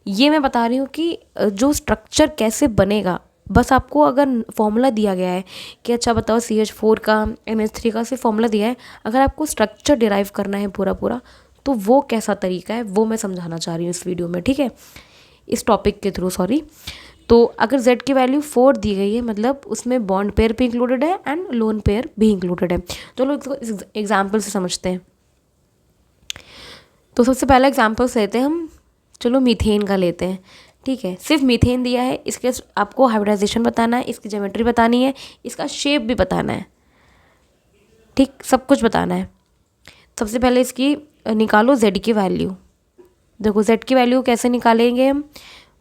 [SPEAKER 1] ये मैं बता रही हूँ कि जो स्ट्रक्चर कैसे बनेगा। बस आपको अगर फॉर्मूला दिया गया है कि अच्छा बताओ CH4 का NH3 का सिर्फ फॉर्मूला दिया है, अगर आपको स्ट्रक्चर डिराइव करना है पूरा तो वो कैसा तरीका है वो मैं समझाना चाह रही हूँ इस वीडियो में, ठीक है, इस टॉपिक के थ्रू, सॉरी। तो अगर z की वैल्यू 4 दी गई है मतलब उसमें बॉन्ड पेयर भी इंक्लूडेड है एंड लोन पेयर भी इंक्लूडेड है। चलो इसको एग्जाम्पल से समझते हैं। तो सबसे पहला एग्जाम्पल्स लेते हैं हम, चलो मीथेन का लेते हैं, ठीक है। सिर्फ मीथेन दिया है, इसके आपको हाइब्रिडाइजेशन बताना है, इसकी ज्योमेट्री बतानी है, इसका शेप भी बताना है, ठीक, सब कुछ बताना है। सबसे पहले इसकी निकालो z की वैल्यू। देखो z की वैल्यू कैसे निकालेंगे हम,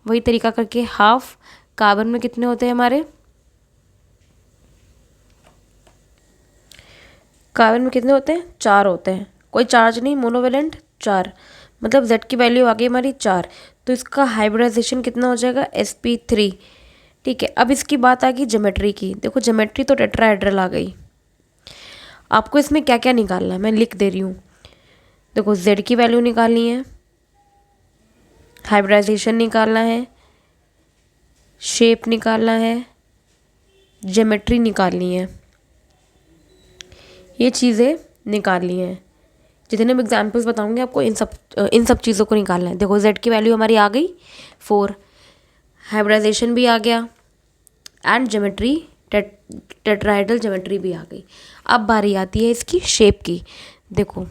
[SPEAKER 1] वही तरीका करके, हाफ कार्बन में कितने होते हैं हमारे, कार्बन में कितने होते हैं, 4 होते हैं, कोई चार्ज नहीं, मोनोवेलेंट 4, मतलब z की वैल्यू आ गई हमारी 4। तो इसका हाइब्रिडाइजेशन कितना हो जाएगा, sp3, ठीक है। अब इसकी बात आ गई ज्योमेट्री की। देखो ज्योमेट्री तो टेट्राहेड्रल आ गई, आपको इसमें क्या क्या निकालना है मैं लिख दे रही हूँ। देखो z की वैल्यू निकालनी है, हाइब्रिडाइजेशन निकालना है, शेप निकालना है, ज्योमेट्री निकालनी है, ये चीज़ें निकालनी है। जितने मैं एग्जाम्पल्स बताऊंगी आपको इन सब चीज़ों को निकालना है। देखो z की वैल्यू हमारी आ गई 4, हाइब्रिडाइजेशन भी आ गया एंड ज्योमेट्री, टेट्राहेड्रल ज्योमेट्री भी आ गई। अब बारी आती है इसकी शेप की। देखो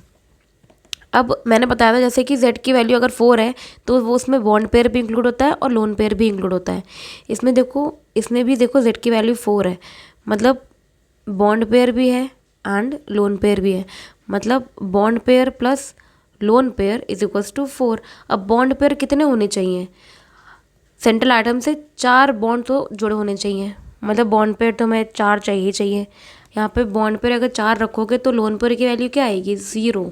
[SPEAKER 1] अब मैंने बताया था जैसे कि Z की वैल्यू अगर 4 है तो वो उसमें बॉन्ड पेयर भी इंक्लूड होता है और लोन पेयर भी इंक्लूड होता है। इसमें देखो, इसमें भी देखो Z की वैल्यू 4 है, मतलब बॉन्ड पेयर भी है एंड लोन पेयर भी है, मतलब bond pair plus lone pair is equals to 4। अब बॉन्ड पेयर कितने होने चाहिए? सेंट्रल आइटम से 4 बॉन्ड तो जुड़े होने चाहिए, मतलब बॉन्ड पेयर तो हमें 4 चाहिए ही चाहिए। यहाँ पे बॉन्ड पेयर अगर 4 रखोगे तो लोन पेयर की वैल्यू क्या आएगी? 0।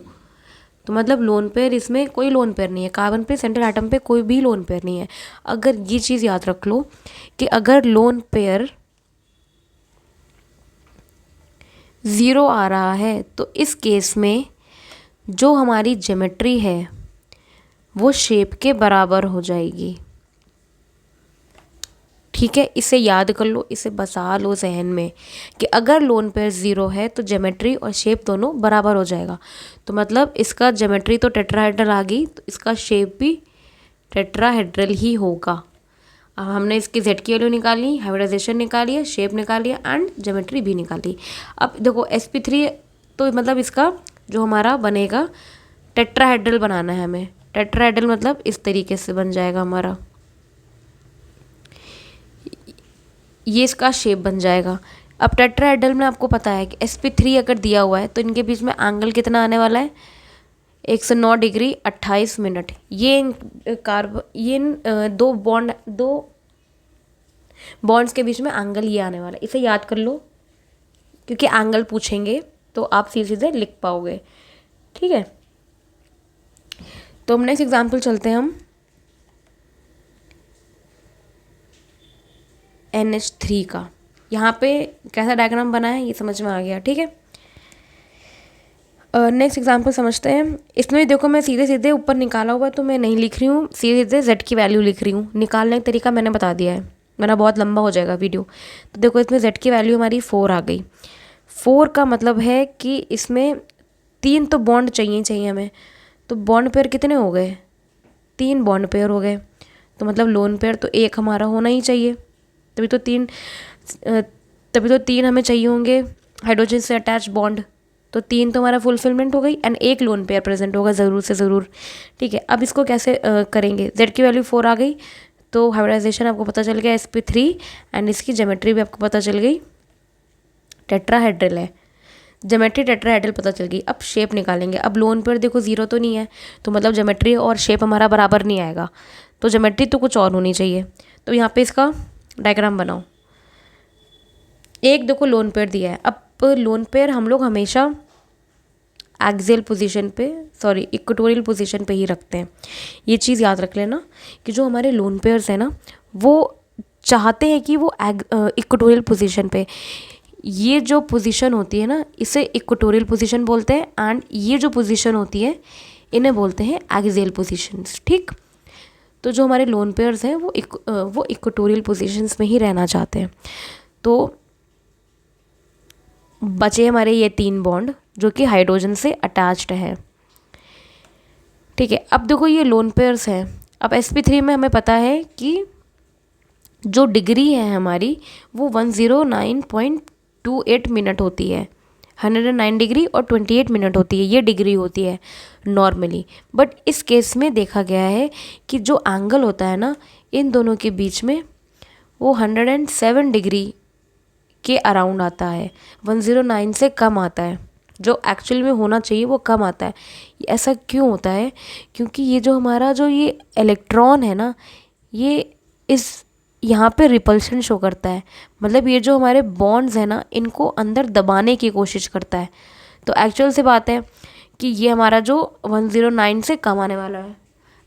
[SPEAKER 1] तो मतलब लोन पेयर, इसमें कोई लोन पेयर नहीं है, कार्बन पे सेंट्रल आइटम पे कोई भी लोन पेयर नहीं है। अगर ये चीज़ याद रख लो कि अगर लोन पेयर 0 आ रहा है तो इस केस में जो हमारी ज्योमेट्री है वो शेप के बराबर हो जाएगी। ठीक है, इसे याद कर लो, इसे बसा लो जहन में कि अगर लोन पेयर 0 है तो ज्योमेट्री और शेप दोनों बराबर हो जाएगा। तो मतलब इसका ज्योमेट्री तो टेट्राहेड्रल आ गई, तो इसका शेप भी टेट्राहेड्रल ही होगा। अब हमने इसकी Z की वैल्यू निकाली, हाइब्रिडाइजेशन निकाली है, शेप निकाली है एंड ज्योमेट्री भी निकाली। अब देखो sp3, तो मतलब इसका जो हमारा बनेगा टेट्राहेड्रल बनाना है हमें। टेट्राहेड्रल मतलब इस तरीके से बन जाएगा हमारा, ये इसका शेप बन जाएगा। अब टेट्राहेड्रल में आपको पता है कि sp3 अगर दिया हुआ है तो इनके बीच में एंगल कितना आने वाला है? 109 डिग्री 28 मिनट। ये दो बॉन्ड्स के बीच में एंगल ये आने वाला है, इसे याद कर लो क्योंकि एंगल पूछेंगे तो आप सीधे सीधे लिख पाओगे। ठीक है, तो हम नेक्स्ट एग्जाम्पल चलते हैं हम NH3 का। यहाँ पे कैसा डायग्राम बना है ये समझ में आ गया। ठीक है, नेक्स्ट एग्जाम्पल समझते हैं। इसमें भी देखो मैं सीधे सीधे ऊपर निकाला हुआ तो मैं नहीं लिख रही हूँ, सीधे सीधे Z की वैल्यू लिख रही हूँ। निकालने का तरीका मैंने बता दिया है, वरना बहुत लंबा हो जाएगा वीडियो। तो देखो इसमें Z की वैल्यू हमारी 4 आ गई। 4 का मतलब है कि इसमें 3 तो बॉन्ड चाहिए हमें। तो बॉन्ड पेयर कितने हो गए? 3 बॉन्ड पेयर हो गए। तो मतलब लोन पेयर तो 1 हमारा होना ही चाहिए, तभी तो 3 हमें चाहिए होंगे हाइड्रोजन से अटैच बॉन्ड। तो 3 तो हमारा फुलफिलमेंट हो गई एंड 1 लोन पेयर प्रेजेंट होगा ज़रूर से ज़रूर। ठीक है, अब इसको कैसे करेंगे? Z की वैल्यू 4 आ गई तो हाइब्रिडाइजेशन आपको पता चल गया sp3 एंड इसकी ज्योमेट्री भी आपको पता चल गई, टेट्राहेड्रल है। ज्योमेट्री टेट्राहेड्रल पता चल गई। अब शेप निकालेंगे। अब लोन पेयर देखो 0 तो नहीं है, तो मतलब ज्योमेट्री और शेप हमारा बराबर नहीं आएगा, तो ज्योमेट्री तो कुछ और होनी चाहिए। तो यहाँ पे इसका डायग्राम बनाओ। एक देखो लोन पेयर दिया है। अब लोन पेयर हम लोग हमेशा एक्सियल पोजीशन पे, सॉरी इक्वेटोरियल पोजीशन पे ही रखते हैं। ये चीज़ याद रख लेना कि जो हमारे लोन पेयर्स हैं ना वो चाहते हैं कि वो इक्वेटोरियल पोजीशन पे, ये जो पोजीशन होती है ना इसे इक्वेटोरियल पोजीशन बोलते हैं एंड ये जो पोजीशन होती है इन्हें बोलते हैं एक्सियल पोजीशंस। ठीक, तो जो हमारे लोन पेयर्स हैं वो इक्वेटोरियल पोजीशंस में ही रहना चाहते हैं। तो बचे हमारे ये 3 बॉन्ड जो कि हाइड्रोजन से अटैच्ड है। ठीक है, अब देखो ये लोन पेयर्स हैं। अब sp3 में हमें पता है कि जो डिग्री है हमारी वो 109.28 मिनट होती है। 109 डिग्री और 28 मिनट होती है, ये डिग्री होती है नॉर्मली। बट इस केस में देखा गया है कि जो एंगल होता है ना इन दोनों के बीच में वो 107 डिग्री के अराउंड आता है, 109 से कम आता है। जो एक्चुअल में होना चाहिए वो कम आता है। ऐसा क्यों होता है? क्योंकि ये जो हमारा जो ये इलेक्ट्रॉन है ना ये इस यहाँ पे रिपल्शन शो करता है, मतलब ये जो हमारे बॉन्ड्स हैं ना इनको अंदर दबाने की कोशिश करता है। तो एक्चुअल से बात है कि ये हमारा जो 109 से कम आने वाला है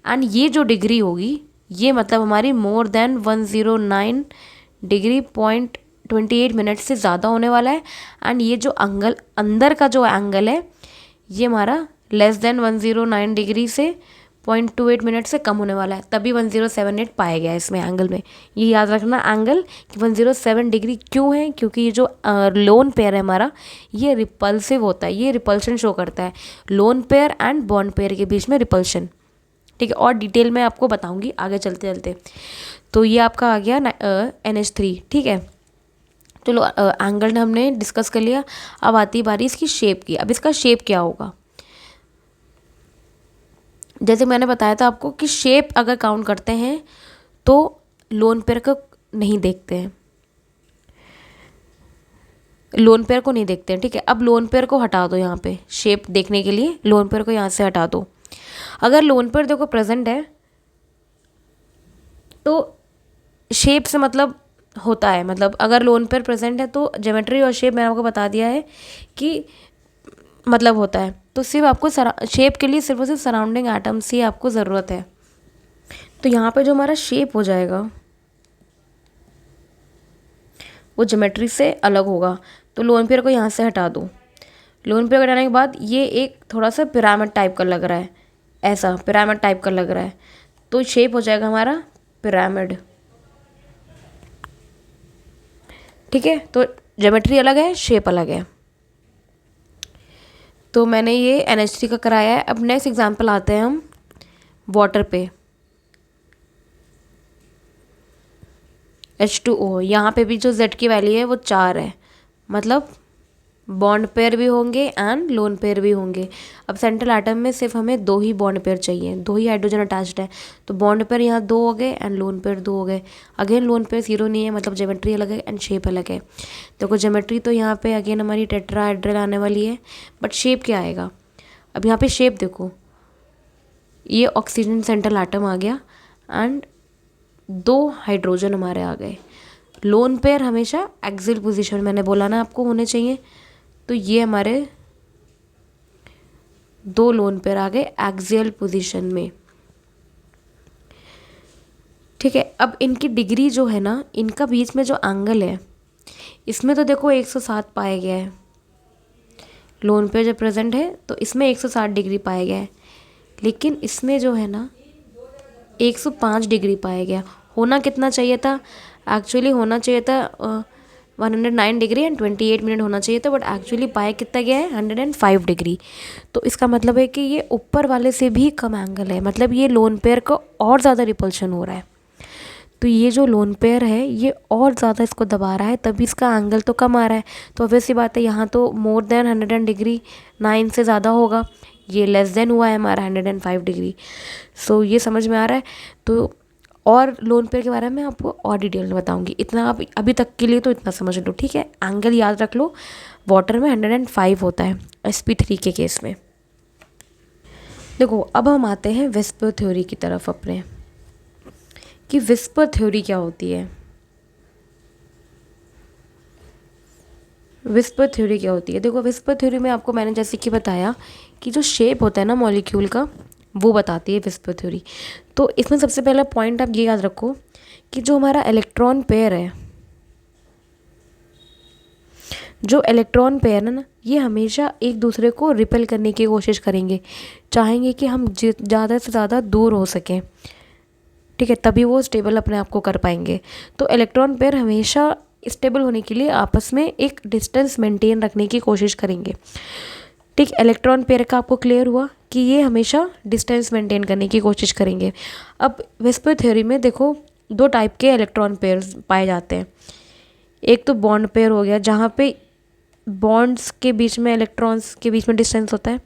[SPEAKER 1] एंड ये जो डिग्री होगी ये मतलब हमारी मोर देन 109 डिग्री 28 मिनट से ज़्यादा होने वाला है एंड ये जो एंगल अंदर का जो एंगल है ये हमारा लेस देन 109 डिग्री से 0.28 मिनट से कम होने वाला है, तभी 1078 पाया गया है इसमें एंगल में। ये याद रखना एंगल कि 107 डिग्री क्यों है, क्योंकि ये जो लोन पेयर है हमारा ये रिपल्सिव होता है, ये रिपल्शन शो करता है lone pair and bond pair के बीच में रिपल्शन। ठीक है, और डिटेल में आपको बताऊंगी आगे चलते चलते। तो ये आपका आ गया NH3। ठीक है, चलो एंगल हमने डिस्कस कर लिया। अब आती बारी इसकी शेप की। अब इसका शेप क्या होगा? जैसे मैंने बताया था आपको कि शेप अगर काउंट करते हैं तो लोन पेयर को नहीं देखते हैं, लोन पेयर को नहीं देखते हैं। ठीक है, अब लोन पेयर को हटा दो, यहाँ पे शेप देखने के लिए लोन पेयर को यहाँ से हटा दो। अगर लोन पेयर देखो प्रेजेंट है तो शेप से मतलब होता है, मतलब अगर लोन पेयर प्रेजेंट है तो ज्योमेट्री और शेप मैंने आपको बता दिया है कि मतलब होता है। तो सिर्फ आपको शेप के लिए सिर्फ और सिर्फ सराउंडिंग एटम्स ही आपको ज़रूरत है। तो यहाँ पे जो हमारा शेप हो जाएगा वो ज्योमेट्री से अलग होगा। तो लोन पेयर को यहाँ से हटा दो। लोन पेयर हटाने के बाद ये एक थोड़ा सा पिरामिड टाइप का लग रहा है, ऐसा पिरामिड टाइप का लग रहा है, तो शेप हो जाएगा हमारा पिरामिड। ठीक है, तो ज्योमेट्री अलग है, शेप अलग है। तो मैंने ये NH3 का कराया है। अब नेक्स्ट एग्जांपल आते हैं हम वाटर पे। H2O, यहाँ पे भी जो Z की वैल्यू है वो 4 है, मतलब बॉन्ड पेयर भी होंगे एंड लोन पेयर भी होंगे। अब सेंट्रल एटम में सिर्फ हमें 2 ही बॉन्ड पेयर चाहिए, 2 ही हाइड्रोजन अटैच्ड है, तो बॉन्ड पेयर यहाँ 2 हो गए एंड लोन पेयर 2 हो गए। अगेन लोन पेयर 0 नहीं है, मतलब ज्योमेट्री अलग है एंड शेप अलग है। देखो ज्योमेट्री तो यहाँ पे अगेन हमारी टेट्राहेड्रल आने वाली है, बट शेप क्या आएगा। अब यहाँ पे शेप देखो, ये ऑक्सीजन सेंट्रल एटम आ गया एंड 2 हाइड्रोजन हमारे आ गए। लोन पेयर हमेशा एक्सियल पोजीशन, मैंने बोला ना आपको, होने चाहिए। तो ये हमारे 2 लोन पेयर आ गए एक्सियल पोजीशन में। ठीक है, अब इनकी डिग्री जो है ना, इनका बीच में जो एंगल है, इसमें तो देखो 107 पाया गया है। लोन पेयर जब प्रेजेंट है तो इसमें 160 डिग्री पाया गया है, लेकिन इसमें जो है ना 105 डिग्री पाया गया। होना कितना चाहिए था, एक्चुअली होना चाहिए था 109 डिग्री एंड 28 मिनट होना चाहिए था, बट एक्चुअली पाया कितना गया है 105 डिग्री। तो इसका मतलब है कि ये ऊपर वाले से भी कम एंगल है, मतलब ये लोन पेयर का और ज़्यादा रिपल्शन हो रहा है। तो ये जो लोन पेयर है ये और ज़्यादा इसको दबा रहा है, तभी इसका एंगल तो कम आ रहा है। तो ऑब्वियसली बात है, यहाँ तो मोर देन 100 डिग्री 9 से ज़्यादा होगा, ये लेस देन हुआ है हमारा 105 डिग्री। सो ये समझ में आ रहा है। तो और लोन पेयर के बारे में आपको और डिटेल में बताऊंगी, इतना आप अभी तक के लिए तो इतना समझ लो। ठीक है, एंगल याद रख लो, वाटर में 105 होता है sp3 के केस में। देखो अब हम आते हैं विस्पर थ्योरी की तरफ अपने, कि विस्पर थ्योरी क्या होती है। विस्पर थ्योरी क्या होती है, देखो विस्पर थ्योरी में आपको मैंने जैसे कि बताया कि जो शेप होता है ना मॉलिक्यूल का, वो बताती है विस्पर थ्योरी। तो इसमें सबसे पहला पॉइंट आप ये याद रखो कि जो हमारा इलेक्ट्रॉन पेयर है, जो इलेक्ट्रॉन पेयर है ना, ये हमेशा एक दूसरे को रिपेल करने की कोशिश करेंगे, चाहेंगे कि हम ज़्यादा से ज़्यादा दूर हो सकें। ठीक है, तभी वो स्टेबल अपने आप को कर पाएंगे। तो इलेक्ट्रॉन पेयर हमेशा स्टेबल होने के लिए आपस में एक डिस्टेंस मेंटेन रखने की कोशिश करेंगे। ठीक, इलेक्ट्रॉन पेयर का आपको क्लियर हुआ कि ये हमेशा डिस्टेंस मेंटेन करने की कोशिश करेंगे। अब विस्पर थ्योरी में देखो 2 टाइप के इलेक्ट्रॉन पेयर्स पाए जाते हैं। एक तो बॉन्ड पेयर हो गया, जहाँ पे बॉन्ड्स के बीच में इलेक्ट्रॉन्स के बीच में डिस्टेंस होता है,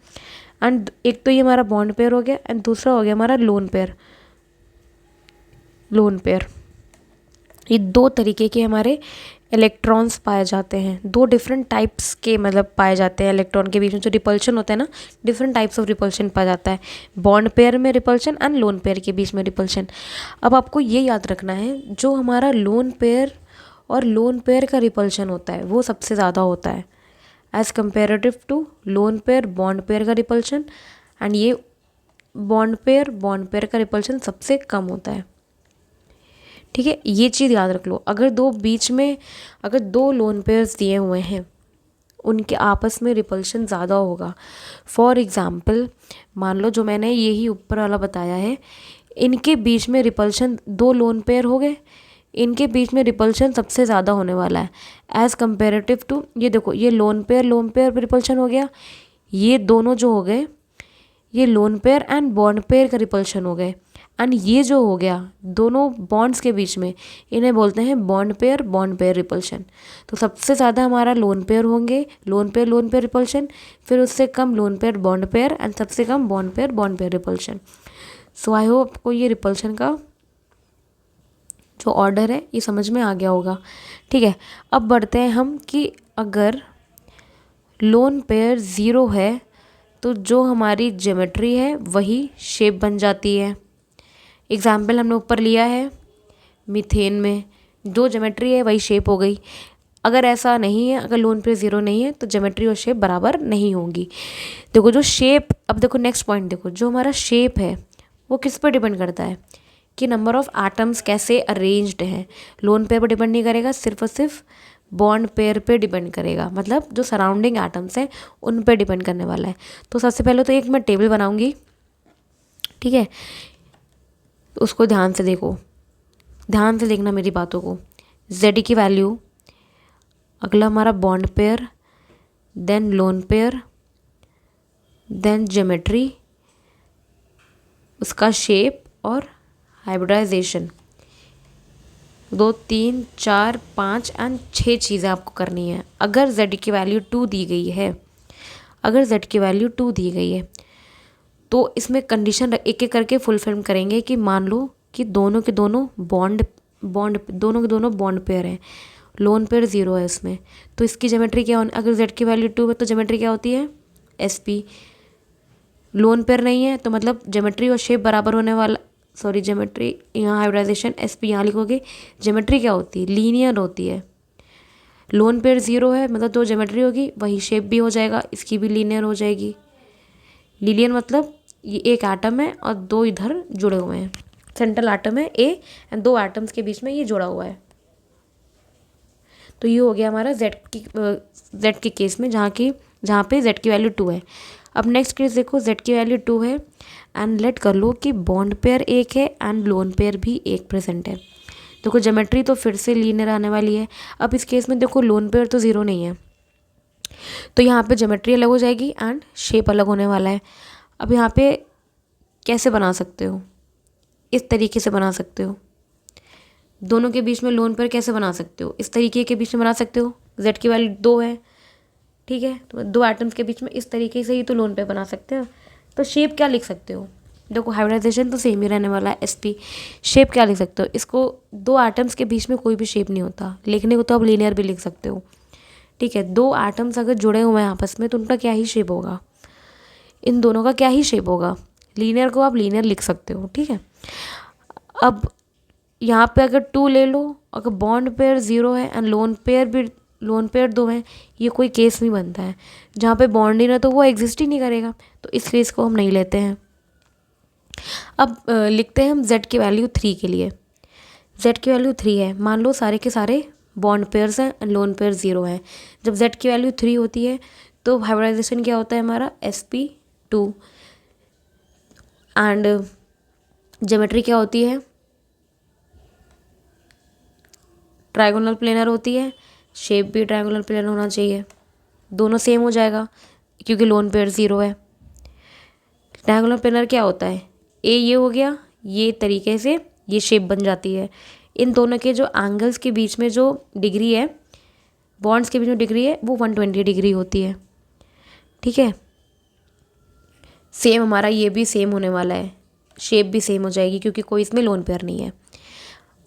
[SPEAKER 1] एंड एक तो ये हमारा बॉन्ड पेयर हो गया, एंड दूसरा हो गया हमारा लोन पेयर। लोन पेयर, ये 2 तरीके के हमारे इलेक्ट्रॉन्स पाए जाते हैं, 2 डिफरेंट टाइप्स के मतलब पाए जाते हैं। इलेक्ट्रॉन के बीच में जो रिपल्शन होता है ना, डिफरेंट टाइप्स ऑफ रिपल्शन पाया जाता है। बॉन्ड पेयर में रिपल्शन एंड लोन पेयर के बीच में रिपल्शन। अब आपको ये याद रखना है, जो हमारा लोन पेयर और लोन पेयर का रिपल्शन होता है वो सबसे ज़्यादा होता है as comparative to lone pair bond pair का रिपल्शन, एंड ये बॉन्ड पेयर का रिपल्शन सबसे कम होता है। ठीक है, ये चीज़ याद रख लो। अगर अगर 2 लोन पेयर्स दिए हुए हैं, उनके आपस में रिपल्शन ज़्यादा होगा। फॉर एग्ज़ाम्पल मान लो जो मैंने यही ऊपर वाला बताया है, इनके बीच में रिपल्शन 2 लोन पेयर हो गए, इनके बीच में रिपल्शन सबसे ज़्यादा होने वाला है एज़ कम्पेरेटिव टू, ये देखो ये लोन पेयर रिपल्शन हो गया, ये दोनों जो हो गए ये lone pair and bond pair का रिपल्शन हो गए एंड ये जो हो गया दोनों बॉन्ड्स के बीच में, इन्हें बोलते हैं बॉन्ड पेयर रिपल्शन। तो सबसे ज़्यादा हमारा लोन पेयर होंगे, लोन पेयर रिपल्शन, फिर उससे कम lone pair bond pair, and सबसे कम bond pair repulsion. So I hope आपको ये रिपल्शन का जो ऑर्डर है ये समझ में आ गया होगा। ठीक है, अब बढ़ते हैं हम कि अगर लोन पेयर ज़ीरो है तो जो हमारी ज्योमेट्री है वही शेप बन जाती है। एग्जाम्पल हमने ऊपर लिया है मीथेन में, जो ज्योमेट्री है वही शेप हो गई। अगर ऐसा नहीं है, अगर लोन पेयर ज़ीरो नहीं है तो ज्योमेट्री और शेप बराबर नहीं होंगी। देखो जो शेप, अब देखो नेक्स्ट पॉइंट देखो, जो हमारा शेप है वो किस पर डिपेंड करता है कि नंबर ऑफ एटम्स कैसे अरेंज्ड हैं। लोन पेयर पर डिपेंड नहीं करेगा, सिर्फ और सिर्फ बॉन्ड पेयर पे डिपेंड करेगा, मतलब जो सराउंडिंग एटम्स हैं उन पे डिपेंड करने वाला है। तो सबसे पहले तो एक मैं टेबल बनाऊंगी, ठीक है, उसको ध्यान से देखो, ध्यान से देखना मेरी बातों को। जेड की वैल्यू, अगला हमारा bond pair, then lone pair, then geometry, उसका शेप और हाइब्रिडाइजेशन। 2 3 4 5 एंड 6 चीज़ें आपको करनी है। अगर z की वैल्यू 2 दी गई है, अगर z की वैल्यू 2 दी गई है तो इसमें कंडीशन एक एक करके फुलफिल करेंगे कि मान लो कि दोनों के दोनों दोनों के दोनों बॉन्ड पेयर हैं, लोन पेयर ज़ीरो है इसमें, तो इसकी ज्योमेट्री क्या होनी, अगर z की वैल्यू 2 है तो ज्योमेट्री क्या होती है sp। लोन पेयर नहीं है तो मतलब ज्योमेट्री और शेप बराबर होने वाला, सॉरी ज्योमेट्री यहाँ हाइब्रिडाइजेशन sp यहाँ लिखोगे, ज्योमेट्री क्या होती है लीनियर होती है। लोन पेयर ज़ीरो है मतलब जो ज्योमेट्री होगी वही शेप भी हो जाएगा, इसकी भी लीनियर हो जाएगी। लीनियर मतलब ये एक एटम है और दो इधर जुड़े हुए हैं, सेंट्रल एटम है ए एंड दो एटम्स के बीच में ये जुड़ा हुआ है। तो ये हो गया हमारा जेड के केस में, जहाँ पे जेड की वैल्यू 2 है। अब नेक्स्ट केस देखो, जेड की वैल्यू 2 है एंड लेट कर लो कि बॉन्ड पेयर एक है एंड लोन पेयर भी एक प्रेजेंट है। देखो ज्योमेट्री तो फिर से लीनियर आने वाली है। अब इस केस में देखो लोन पेयर तो ज़ीरो नहीं है, तो यहाँ पे ज्योमेट्री अलग हो जाएगी एंड शेप अलग होने वाला है। अब यहाँ पे कैसे बना सकते हो, इस तरीके से बना सकते हो। दोनों के बीच में लोन पेयर कैसे बना सकते हो, इस तरीके के बीच में बना सकते हो। जेड की वैल्यू 2 है, ठीक है, तो दो एटम्स के बीच में इस तरीके से ही तो लोन पेयर बना सकते हो। तो शेप क्या लिख सकते हो, देखो हाइब्रिडाइजेशन तो सेम ही रहने वाला है sp। शेप क्या लिख सकते हो, इसको दो एटम्स के बीच में कोई भी शेप नहीं होता, लिखने को तो आप लीनियर भी लिख सकते हो, ठीक है। दो एटम्स अगर जुड़े हुए हैं आपस में तो उनका क्या ही शेप होगा, इन दोनों का क्या ही शेप होगा, लीनियर को आप लीनियर लिख सकते हो, ठीक है। अब यहाँ पे अगर 2 ले लो, अगर बॉन्ड पेयर 0 है एंड लोन पेयर 2 है, ये कोई केस नहीं बनता है जहाँ पे बॉन्ड ही ना तो वो एग्जिस्ट ही नहीं करेगा, तो इसलिए इसको हम नहीं लेते हैं। अब लिखते हैं हम z की वैल्यू 3 के लिए। z की वैल्यू 3 है, मान लो सारे के सारे बॉन्ड पेयर्स हैं एंड लोन पेयर 0 है। जब z की वैल्यू 3 होती है तो हाइब्रिडाइजेशन क्या होता है हमारा sp2 एंड ज्योमेट्री क्या होती है ट्रायगोनल प्लेनर होती है, शेप भी ट्रायगोनल प्लेनर होना चाहिए, दोनों सेम हो जाएगा क्योंकि लोन पेयर 0 है। ट्रायगोनल प्लेनर क्या होता है, ये हो गया, ये तरीके से ये शेप बन जाती है। इन दोनों के जो एंगल्स के बीच में जो डिग्री है, बॉन्ड्स के बीच में डिग्री है वो 120 डिग्री होती है, ठीक है। सेम हमारा ये भी सेम होने वाला है, शेप भी सेम हो जाएगी क्योंकि कोई इसमें लोन पेयर नहीं है।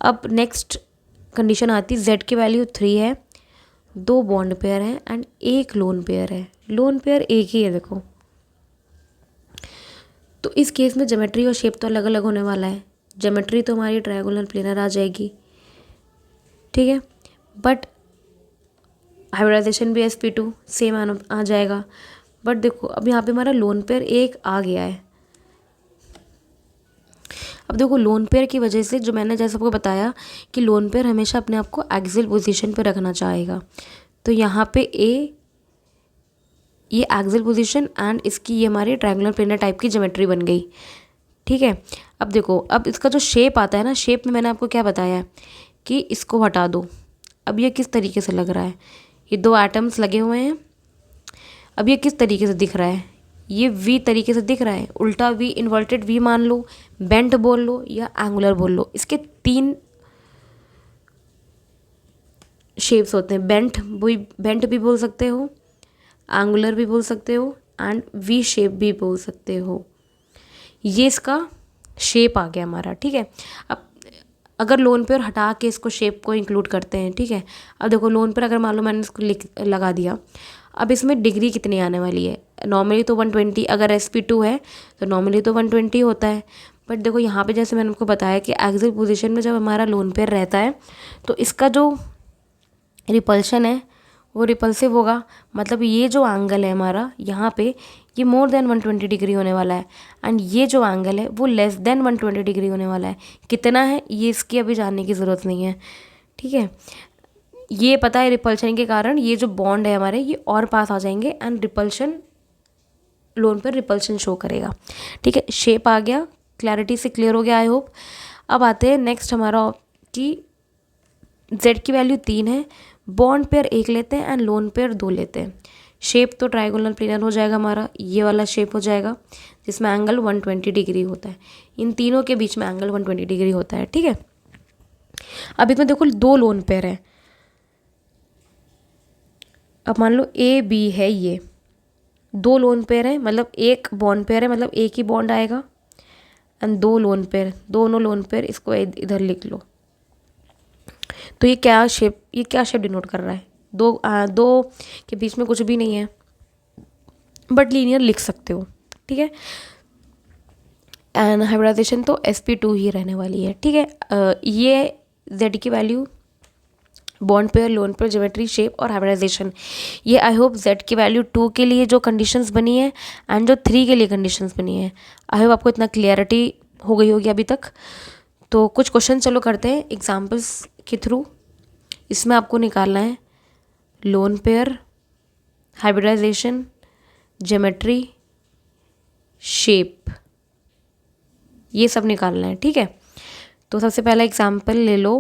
[SPEAKER 1] अब नेक्स्ट कंडीशन आती है, z की वैल्यू 3 है, 2 बॉन्ड पेयर हैं एंड 1 लोन पेयर है। लोन पेयर एक ही है देखो, तो इस केस में ज्योमेट्री और शेप तो अलग अलग होने वाला है। ज्योमेट्री तो हमारी ट्रायगोनल प्लेनर आ जाएगी, ठीक है, बट हाइब्रिडाइजेशन भी sp2 सेम आ जाएगा। बट देखो अब यहाँ पे हमारा लोन पेयर एक आ गया है। अब देखो लोन पेयर की वजह से, जो मैंने जैसे आपको बताया कि लोन पेयर हमेशा अपने आप को एक्सियल पोजीशन पे रखना चाहेगा, तो यहाँ पे ये एक्सियल पोजीशन एंड इसकी ये हमारी ट्रायंगुलर प्लेनर टाइप की ज्योमेट्री बन गई, ठीक है। अब देखो, अब इसका जो शेप आता है ना, शेप में मैंने आपको क्या बताया है कि इसको हटा दो। अब ये किस तरीके से लग रहा है, ये 2 एटम्स लगे हुए हैं, अब ये किस तरीके से दिख रहा है, ये वी तरीके से दिख रहा है, उल्टा वी, इन्वर्टेड वी मान लो, बेंट बोल लो या एंगुलर बोल लो। इसके 3 शेप्स होते हैं, बेंट भी बोल सकते हो, एंगुलर भी बोल सकते हो एंड वी शेप भी बोल सकते हो। ये इसका शेप आ गया हमारा, ठीक है। अब अगर लोन पे और हटा के इसको शेप को इंक्लूड करते हैं, ठीक है। अब देखो लोन पर अगर मान लो मैंने इसको लगा दिया, अब इसमें डिग्री कितनी आने वाली है। नॉर्मली तो 120, अगर SP2 है तो नॉर्मली तो 120 होता है। बट देखो यहाँ पे जैसे मैंने आपको बताया कि एक्सियल पोजीशन में जब हमारा लोन पेयर रहता है तो इसका जो रिपल्शन है वो रिपल्सिव होगा। मतलब ये जो एंगल है हमारा यहाँ पे, ये मोर देन 120 डिग्री होने वाला है एंड ये जो एंगल है वो लेस देन 120 डिग्री होने वाला है। कितना है ये इसकी अभी जानने की ज़रूरत नहीं है, ठीक है। ये पता है रिपल्शन के कारण ये जो बॉन्ड है हमारे ये और पास आ जाएंगे एंड रिपल्शन, लोन पर रिपल्शन शो करेगा, ठीक है। शेप आ गया, क्लैरिटी से क्लियर हो गया आई होप। अब आते हैं नेक्स्ट हमारा कि z की वैल्यू 3 है, बॉन्ड पेयर 1 लेते हैं एंड लोन पेयर 2 लेते हैं। शेप तो ट्राइगोनल प्लेनर हो जाएगा हमारा, ये वाला शेप हो जाएगा जिसमें एंगल 120 डिग्री होता है। इन तीनों के बीच में एंगल 120 डिग्री होता है, ठीक है। अब इसमें देखो 2 लोन पेयर है। अब मान लो AB है, ये 2 लोन पेयर है, मतलब एक बॉन्ड पेयर है, मतलब एक ही बॉन्ड आएगा एंड 2 लोन पेयर, दोनों लोन पेयर, इसको इधर लिख लो। तो ये क्या शेप डिनोट कर रहा है, दो के बीच में कुछ भी नहीं है बट लीनियर लिख सकते हो, ठीक है। एंड हाइब्रिडाइजेशन तो SP2 ही रहने वाली है, ठीक है। ये z की value, bond pair, lone pair, geometry, shape और हाइब्रिडाइजेशन, ये आई होप z की वैल्यू 2 के लिए जो कंडीशंस बनी है एंड जो 3 के लिए कंडीशंस बनी है, आई होप आपको इतना क्लियरिटी हो गई होगी अभी तक। तो कुछ क्वेश्चन चलो करते हैं एग्जाम्पल्स के थ्रू। इसमें आपको निकालना है lone pair, hybridization, geometry, shape, ये सब निकालना है, ठीक है। तो सबसे पहला एग्जाम्पल ले लो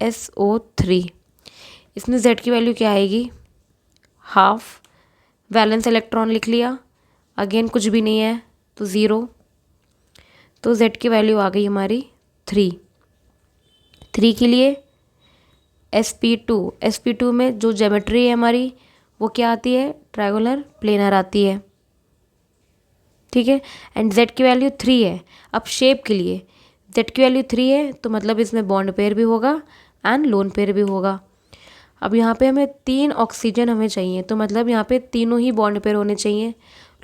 [SPEAKER 1] SO3। इसमें z की वैल्यू क्या आएगी, हाफ, वैलेंस इलेक्ट्रॉन लिख लिया, अगेन कुछ भी नहीं है तो 0, तो z की वैल्यू आ गई हमारी 3 के लिए SP2 में जो ज्योमेट्री है हमारी वो क्या आती है, ट्रायंगुलर प्लेनर आती है, ठीक है। एंड z की वैल्यू 3 है। अब शेप के लिए z की वैल्यू 3 है तो मतलब इसमें बॉन्ड पेयर भी होगा एंड लोन पेयर भी होगा। अब यहाँ पे हमें 3 ऑक्सीजन हमें चाहिए, तो मतलब यहाँ पे तीनों ही बॉन्ड पेयर होने चाहिए,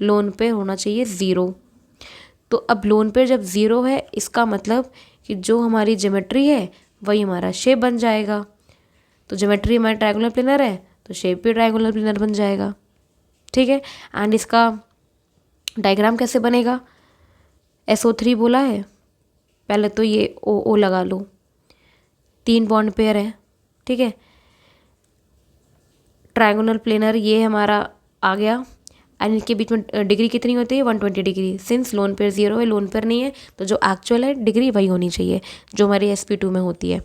[SPEAKER 1] लोन पेयर होना चाहिए 0। तो अब लोन पेयर जब 0 है इसका मतलब कि जो हमारी ज्योमेट्री है वही हमारा शेप बन जाएगा। तो ज्योमेट्री हमारी ट्रायंगुलर प्लेनर है तो शेप भी ट्रायंगुलर प्लेनर बन जाएगा, ठीक है। एंड इसका डायग्राम कैसे बनेगा, SO3 बोला है, पहले तो ये O लगा लो, 3 बॉन्ड पेयर है, ठीक है। ट्रायंगुलर प्लेनर ये हमारा आ गया एंड इनके बीच में डिग्री कितनी होती है, 120 डिग्री। सिंस लोन पेयर 0 है, लोन पेयर नहीं है, तो जो एक्चुअल है डिग्री वही होनी चाहिए जो हमारी SP2 में होती है।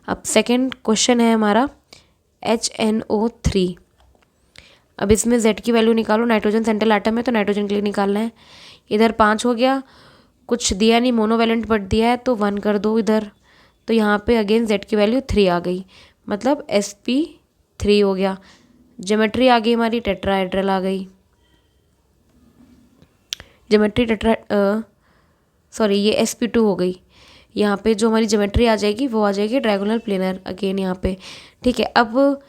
[SPEAKER 1] अब सेकंड क्वेश्चन है हमारा HNO3। अब इसमें z की वैल्यू निकालो, नाइट्रोजन सेंट्रल एटम है तो नाइट्रोजन के लिए निकालना है। इधर 5 हो गया, कुछ दिया नहीं, मोनोवैलेंट बट दिया है तो 1 कर दो इधर, तो यहाँ पे अगेन z की वैल्यू 3 आ गई, मतलब SP3 हो गया। ज्योमेट्री आ गई हमारी टेट्राहेड्रल आ गई, ज्योमेट्री ये SP2 हो गई। यहाँ पे जो हमारी ज्योमेट्री आ जाएगी वो आ जाएगी ट्रायंगुलर प्लेनर अगेन यहाँ पे, ठीक है। अब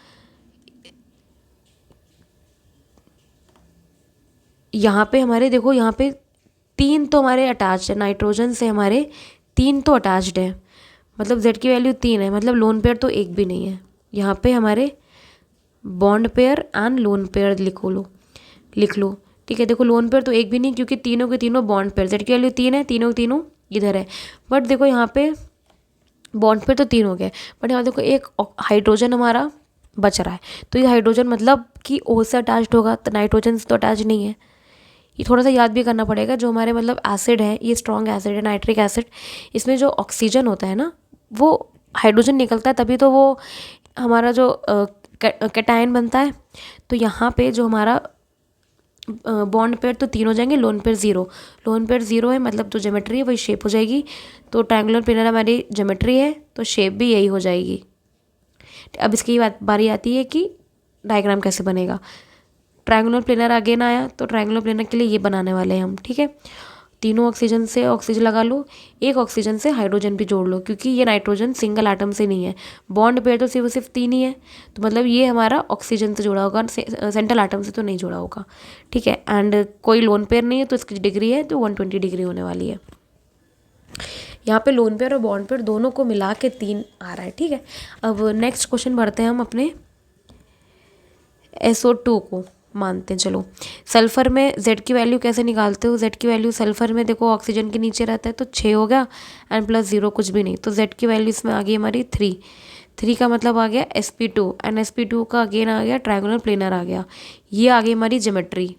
[SPEAKER 1] यहाँ पे हमारे देखो, यहाँ पे 3 तो हमारे अटैच्ड है, नाइट्रोजन से हमारे 3 तो अटैच्ड है, मतलब z की वैल्यू 3 है, मतलब लोन पेयर तो एक भी नहीं है। यहाँ पे हमारे bond pair and lone pair लिख लो, ठीक है। देखो लोन पेयर तो एक भी नहीं क्योंकि तीनों के तीनों बॉन्ड पेयर, z की वैल्यू 3 है, तीनों के तीनों इधर है। बट देखो यहाँ पे बॉन्ड पेयर तो 3 हो गए, बट यहाँ देखो एक हाइड्रोजन हमारा बच रहा है, तो ये हाइड्रोजन मतलब कि O से अटैच्ड होगा, तो नाइट्रोजन से तो अटैच नहीं है। ये थोड़ा सा याद भी करना पड़ेगा, जो हमारे मतलब एसिड है, ये स्ट्रॉन्ग एसिड है नाइट्रिक एसिड, इसमें जो ऑक्सीजन होता है ना वो हाइड्रोजन निकलता है, तभी तो वो हमारा जो कैटायन बनता है। तो यहाँ पे जो हमारा बॉन्ड पेयर तो 3 हो जाएंगे, लोन पेयर 0। लोन पेयर 0 है मतलब जो ज्योमेट्री है वही शेप हो जाएगी। तो ट्रायंगुलर प्लेनर हमारी ज्योमेट्री है तो शेप भी यही हो जाएगी। अब इसकी बारी आती है कि डायग्राम कैसे बनेगा। ट्रायंगुलर प्लेनर अगेन आया तो ट्रायंगुलर प्लेनर के लिए ये बनाने वाले हैं हम, ठीक है। तीनों ऑक्सीजन से ऑक्सीजन लगा लो, एक ऑक्सीजन से हाइड्रोजन भी जोड़ लो, क्योंकि ये नाइट्रोजन सिंगल एटम से नहीं है। बॉन्ड पेयर तो सिर्फ 3 ही है, तो मतलब ये हमारा ऑक्सीजन से जुड़ा होगा, सेंट्रल एटम से तो नहीं जुड़ा होगा, ठीक है। एंड कोई लोन पेयर नहीं है तो इसकी डिग्री है तो 120 डिग्री होने वाली है। यहाँ पे लोन पेयर और बॉन्ड पेयर दोनों को मिला के 3 आ रहा है, ठीक है। अब नेक्स्ट क्वेश्चन बढ़ते हैं हम अपने SO2 को मानते हैं। चलो, सल्फर में Z की वैल्यू कैसे निकालते हो। Z की वैल्यू सल्फर में देखो ऑक्सीजन के नीचे रहता है तो 6 हो गया एंड प्लस 0 कुछ भी नहीं, तो Z की वैल्यू इसमें आ गई हमारी 3। 3 का मतलब आ गया sp2 एंड sp2 का अगेन आ गया ट्रायंगुलर प्लेनर आ गया। ये आ गई हमारी ज्योमेट्री।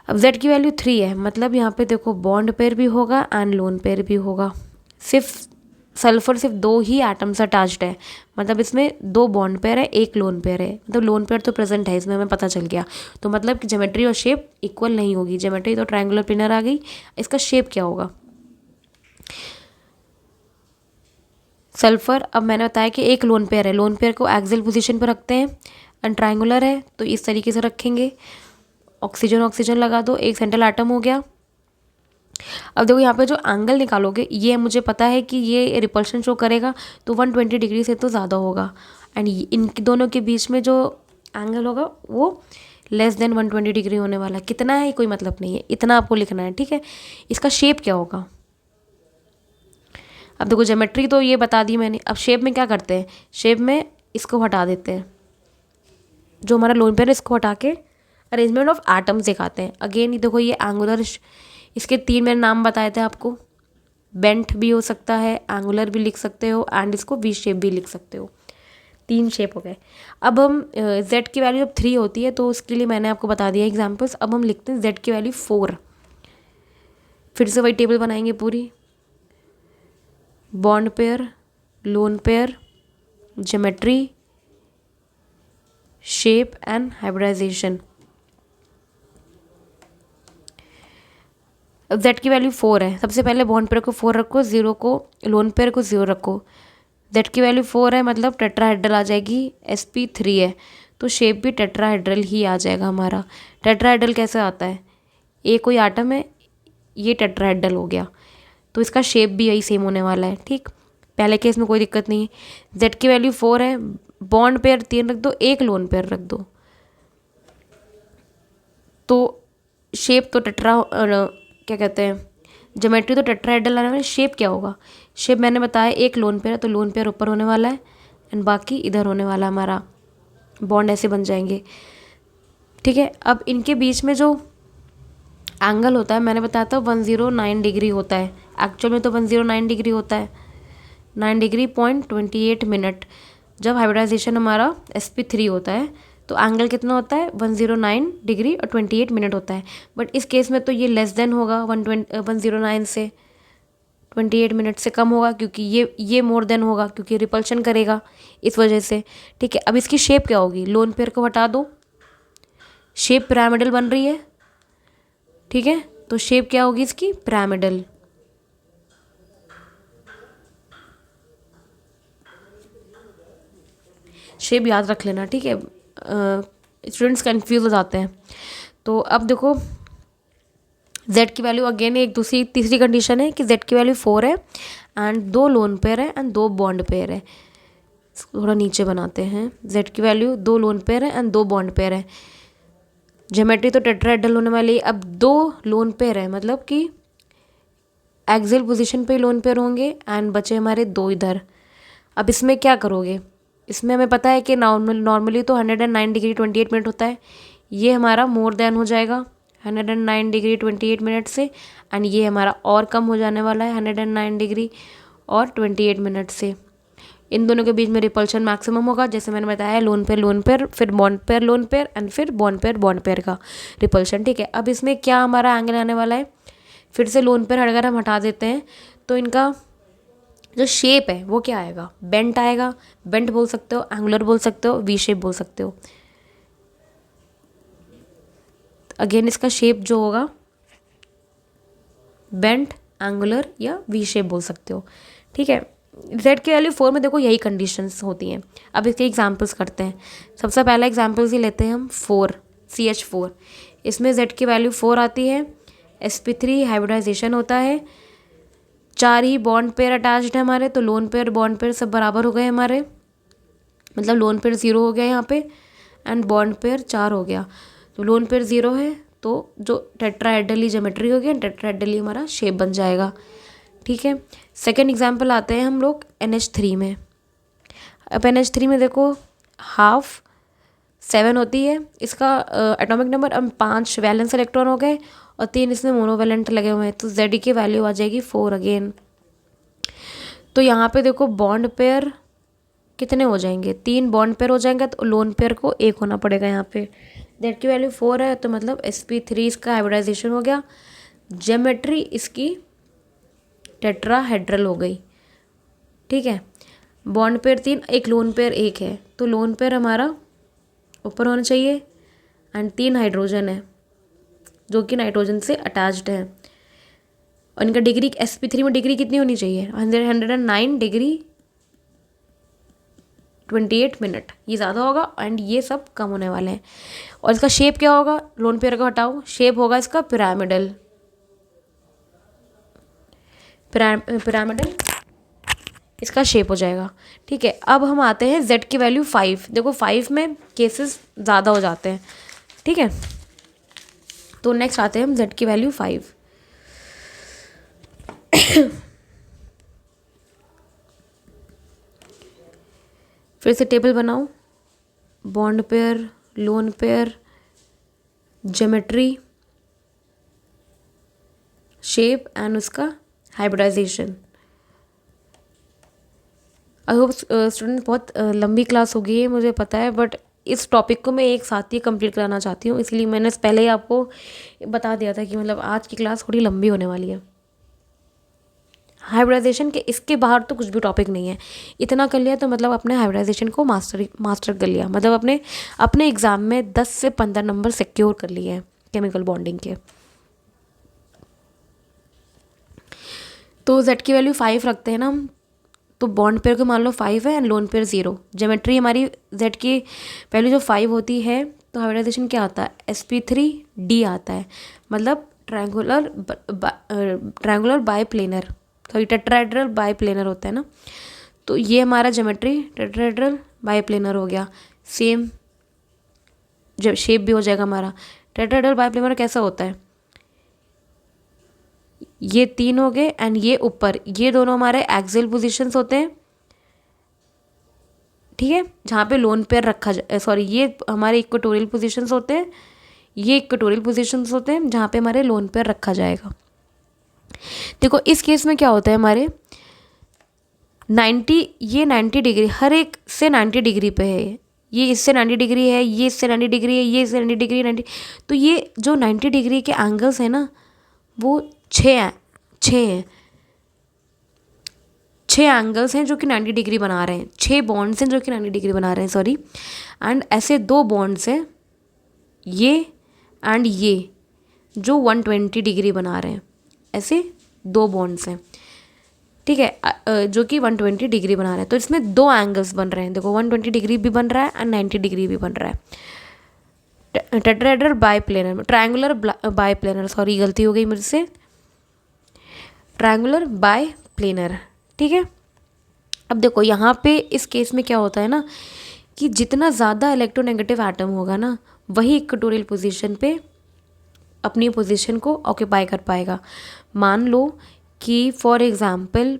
[SPEAKER 1] अब Z की वैल्यू 3 है मतलब यहाँ पे देखो बॉन्ड पेयर भी होगा एंड लोन पेयर भी होगा। सल्फर सिर्फ 2 ही एटम से अटैच्ड है, मतलब इसमें 2 बॉन्ड पेयर है, 1 लोन पेयर है, मतलब लोन पेयर तो प्रेजेंट है इसमें, हमें पता चल गया। तो मतलब कि ज्योमेट्री और शेप इक्वल नहीं होगी। ज्योमेट्री तो ट्रायंगुलर प्लेनर आ गई, इसका शेप क्या होगा। सल्फर, अब मैंने बताया कि 1 लोन पेयर है, लोन पेयर को एक्सियल पोजीशन पर रखते हैं एंड ट्रायंगुलर है तो इस तरीके से रखेंगे। ऑक्सीजन ऑक्सीजन लगा दो, एक सेंट्रल एटम हो गया। अब देखो यहाँ पे जो एंगल निकालोगे ये मुझे पता है कि ये रिपल्शन शो करेगा तो 120 डिग्री से तो ज़्यादा होगा एंड इन दोनों के बीच में जो एंगल होगा वो लेस देन 120 डिग्री होने वाला है। कितना है कोई मतलब नहीं है, इतना आपको लिखना है, ठीक है। इसका शेप क्या होगा। अब देखो ज्योमेट्री तो ये बता दी मैंने, अब शेप में क्या करते हैं, शेप में इसको हटा देते हैं, जो हमारा लोन पेयर है इसको हटा के अरेंजमेंट ऑफ एटम्स दिखाते हैं। अगेन देखो ये एंगुलर, इसके 3 मैंने नाम बताए थे आपको, बेंट भी हो सकता है, एंगुलर भी लिख सकते हो एंड इसको वी शेप भी लिख सकते हो। 3 शेप हो गए। अब हम Z की वैल्यू जब 3 होती है तो उसके लिए मैंने आपको बता दिया एग्जाम्पल्स। अब हम लिखते हैं Z की वैल्यू 4। फिर से वही टेबल बनाएंगे पूरी, bond pair, lone pair, geometry, shape and hybridization. अब Z की वैल्यू 4 है, सबसे पहले बॉन्ड पेयर को 4 रखो, 0 को लोन पेयर को 0 रखो। Z की वैल्यू 4 है मतलब टेट्राहेड्रल आ जाएगी, sp3 है तो शेप भी टेट्राहेड्रल ही आ जाएगा हमारा। टेट्राहेड्रल कैसे आता है, ए कोई आटम है, ये टेट्राहेड्रल हो गया तो इसका शेप भी यही सेम होने वाला है, ठीक। पहले केस में कोई दिक्कत नहीं है। Z की वैल्यू 4 है, बॉन्ड पेयर 3 रख दो, 1 लोन पेयर रख दो, तो शेप तो क्या कहते हैं, ज्योमेट्री तो टेट्राहेड्रल आने वाला है। शेप क्या होगा, शेप मैंने बताया 1 लोन पेयर है तो लोन पेयर ऊपर होने वाला है एंड बाकी इधर होने वाला हमारा, बॉन्ड ऐसे बन जाएंगे, ठीक है। अब इनके बीच में जो एंगल होता है मैंने बताया था 109 डिग्री होता है, एक्चुअल में तो 109 डिग्री होता है, 9 डिग्री .28 मिनट। जब हाइब्रिडाइजेशन हमारा sp3 होता है तो एंगल कितना होता है 109 डिग्री और 28 मिनट होता है, बट इस केस में तो ये लेस देन होगा 109 से 28 मिनट से कम होगा, क्योंकि ये मोर देन होगा क्योंकि रिपल्शन करेगा इस वजह से, ठीक है। अब इसकी शेप क्या होगी, लोन पेयर को हटा दो, शेप पिरामिडल बन रही है, ठीक है। तो शेप क्या होगी इसकी, पिरामिडल। शेप याद रख लेना, ठीक है, स्टूडेंट्स कंफ्यूज हो जाते हैं। तो अब देखो Z की वैल्यू अगेन एक तीसरी कंडीशन है कि Z की वैल्यू 4 है एंड 2 लोन पेयर है एंड 2 बॉन्ड पेयर है। थोड़ा नीचे बनाते हैं, Z की वैल्यू 2 लोन पेयर है एंड 2 बॉन्ड पेयर है। ज्योमेट्री तो टेट्राहेड्रल होने वाली है। अब 2 लोन पेयर है मतलब कि एक्सियल पोजीशन पे लोन पेयर होंगे एंड बचे हमारे 2 इधर। अब इसमें क्या करोगे, इसमें हमें पता है कि नॉर्मली तो 109 डिग्री 28 मिनट होता है, ये हमारा मोर देन हो जाएगा 109 डिग्री 28 मिनट से एंड ये हमारा और कम हो जाने वाला है 109 डिग्री और 28 मिनट से। इन दोनों के बीच में रिपल्शन मैक्सिमम होगा, जैसे मैंने बताया लोन पेयर फिर bond pair lone pair and फिर बॉन्ड पेयर का रिपल्शन, ठीक है। अब इसमें क्या हमारा एंगल आने वाला है, फिर से लोन पेयर अगर हम हटा देते हैं तो इनका जो शेप है वो क्या आएगा, बेंट आएगा। बेंट बोल सकते हो, एंगुलर बोल सकते हो, वी शेप बोल सकते हो। अगेन इसका शेप जो होगा बेंट, एंगुलर या वी शेप बोल सकते हो, ठीक है। जेड की वैल्यू 4 में देखो यही कंडीशंस होती हैं। अब इसके एग्जांपल्स करते हैं। सबसे पहला एग्जांपल्स ही लेते हैं हम 4, CH4। इसमें जेड की वैल्यू 4 आती है, sp3 हाइब्रिडाइजेशन होता है, 4 ही बॉन्ड पेयर अटैच्ड है हमारे, तो लोन पेयर बॉन्ड पेयर सब बराबर हो गए हमारे, मतलब लोन पेयर 0 हो गया यहाँ पे एंड बॉन्ड पेयर 4 हो गया। तो लोन पेयर 0 है तो जो टेट्राहेड्रली ज्योमेट्री हो गया, टेट्राहेड्रली हमारा शेप बन जाएगा, ठीक है। सेकेंड एग्जाम्पल आते हैं हम लोग NH3 में। अब NH3 में देखो हाफ 7 होती है, इसका एटॉमिक नंबर अब 5 वैलेंस इलेक्ट्रॉन हो गए और 3 इसमें मोनोवैलेंट लगे हुए हैं, तो जेड की वैल्यू आ जाएगी 4 अगेन। तो यहाँ पे देखो बॉन्ड पेयर कितने हो जाएंगे, 3 बॉन्ड पेयर हो जाएंगे, तो लोन पेयर को 1 होना पड़ेगा यहाँ पे। जेड की वैल्यू 4 है तो मतलब sp3 इसका हाइब्रिडाइजेशन हो गया, ज्योमेट्री इसकी टेट्राहेड्रल हो गई, ठीक है। बॉन्ड पेयर 3, एक लोन पेयर 1 है, तो लोन पेयर हमारा ऊपर होना चाहिए एंड 3 हाइड्रोजन है जो कि नाइट्रोजन से अटैच्ड है। और इनका डिग्री sp3 में डिग्री कितनी होनी चाहिए, 109 डिग्री 28 मिनट, ये ज़्यादा होगा एंड ये सब कम होने वाले हैं। और इसका शेप क्या होगा, लोन पेयर का हटाओ, शेप होगा इसका पिरामिडल, पिरामिडल इसका शेप हो जाएगा, ठीक है। अब हम आते हैं जेड की वैल्यू 5। देखो 5 में केसेस ज़्यादा हो जाते हैं, ठीक है। तो नेक्स्ट आते हैं हम जेड की वैल्यू 5। फिर से टेबल बनाओ, bond pair, lone pair, geometry, shape and उसका हाइब्रिडाइजेशन। आई होप स्टूडेंट बहुत लंबी क्लास हो गई है मुझे पता है, बट इस टॉपिक को मैं एक साथ ही कंप्लीट कराना चाहती हूँ, इसलिए मैंने पहले ही आपको बता दिया था कि मतलब आज की क्लास थोड़ी लंबी होने वाली है। हाइब्रिडाइजेशन के इसके बाहर तो कुछ भी टॉपिक नहीं है, इतना कर लिया तो मतलब अपने हाइब्रिडाइजेशन को मास्टर कर लिया, मतलब अपने एग्ज़ाम में 10 से 15 नंबर सिक्योर कर लिए हैं केमिकल बॉन्डिंग के। तो जेड की वैल्यू 5 रखते हैं ना हम, तो बॉन्ड पेयर को मान लो 5 है एंड लोन पेयर 0। ज्योमेट्री हमारी जेड की वैल्यू जो 5 होती है तो हाइब्रिडाइजेशन क्या आता है, sp3d आता है, मतलब ट्रायंगुलर बाईप्लेनर, सॉरी टेट्राहेड्रल बाईप्लेनर होता है ना। तो ये हमारा ज्योमेट्री टेट्राहेड्रल बाईप्लेनर हो गया, सेम जब शेप भी हो जाएगा हमारा। टेट्राहेड्रल बाईप्लेनर कैसा होता है, ये 3 हो गए एंड ये ऊपर, ये दोनों हमारे एक्सियल पोजीशंस होते हैं, ठीक है, जहाँ पे लोन पेयर रखा जाए, सॉरी ये हमारे इक्वेटोरियल पोजीशंस होते हैं, ये इक्वेटोरियल पोजीशंस होते हैं जहाँ पे हमारे लोन पेयर रखा जाएगा। देखो इस केस में क्या होता है, हमारे 90, ये 90 डिग्री हर एक से 90 डिग्री पे है, ये इससे 90 डिग्री है, ये इससे 90 डिग्री है, ये इससे 90 डिग्री 90, तो ये जो 90 डिग्री के एंगल्स हैं ना वो 6 हैं, 6 एंगल्स हैं जो कि 90 डिग्री बना रहे हैं, 6 बॉन्ड्स हैं जो कि 90 डिग्री बना रहे हैं, सॉरी। एंड ऐसे 2 बॉन्ड्स हैं, ये एंड ये, जो 120 डिग्री बना रहे हैं, ऐसे 2 बॉन्ड्स हैं, ठीक है, जो कि 120 डिग्री बना रहे हैं। तो इसमें 2 एंगल्स बन रहे हैं, देखो 120 डिग्री भी बन रहा है एंड 90 डिग्री भी बन रहा है। टेट्राहेड्रल बाईप्लेनर, ट्रायंगुलर बाईप्लेनर, सॉरी गलती हो गई मुझसे, ट्रायंगुलर बाईप्लेनर, ठीक है। अब देखो यहाँ पे इस केस में क्या होता है ना कि जितना ज़्यादा इलेक्ट्रोनेगेटिव एटम होगा ना वही इक्वेटोरियल पोजीशन पे अपनी पोजीशन को ऑक्यूपाई कर पाएगा। मान लो कि फॉर एग्जांपल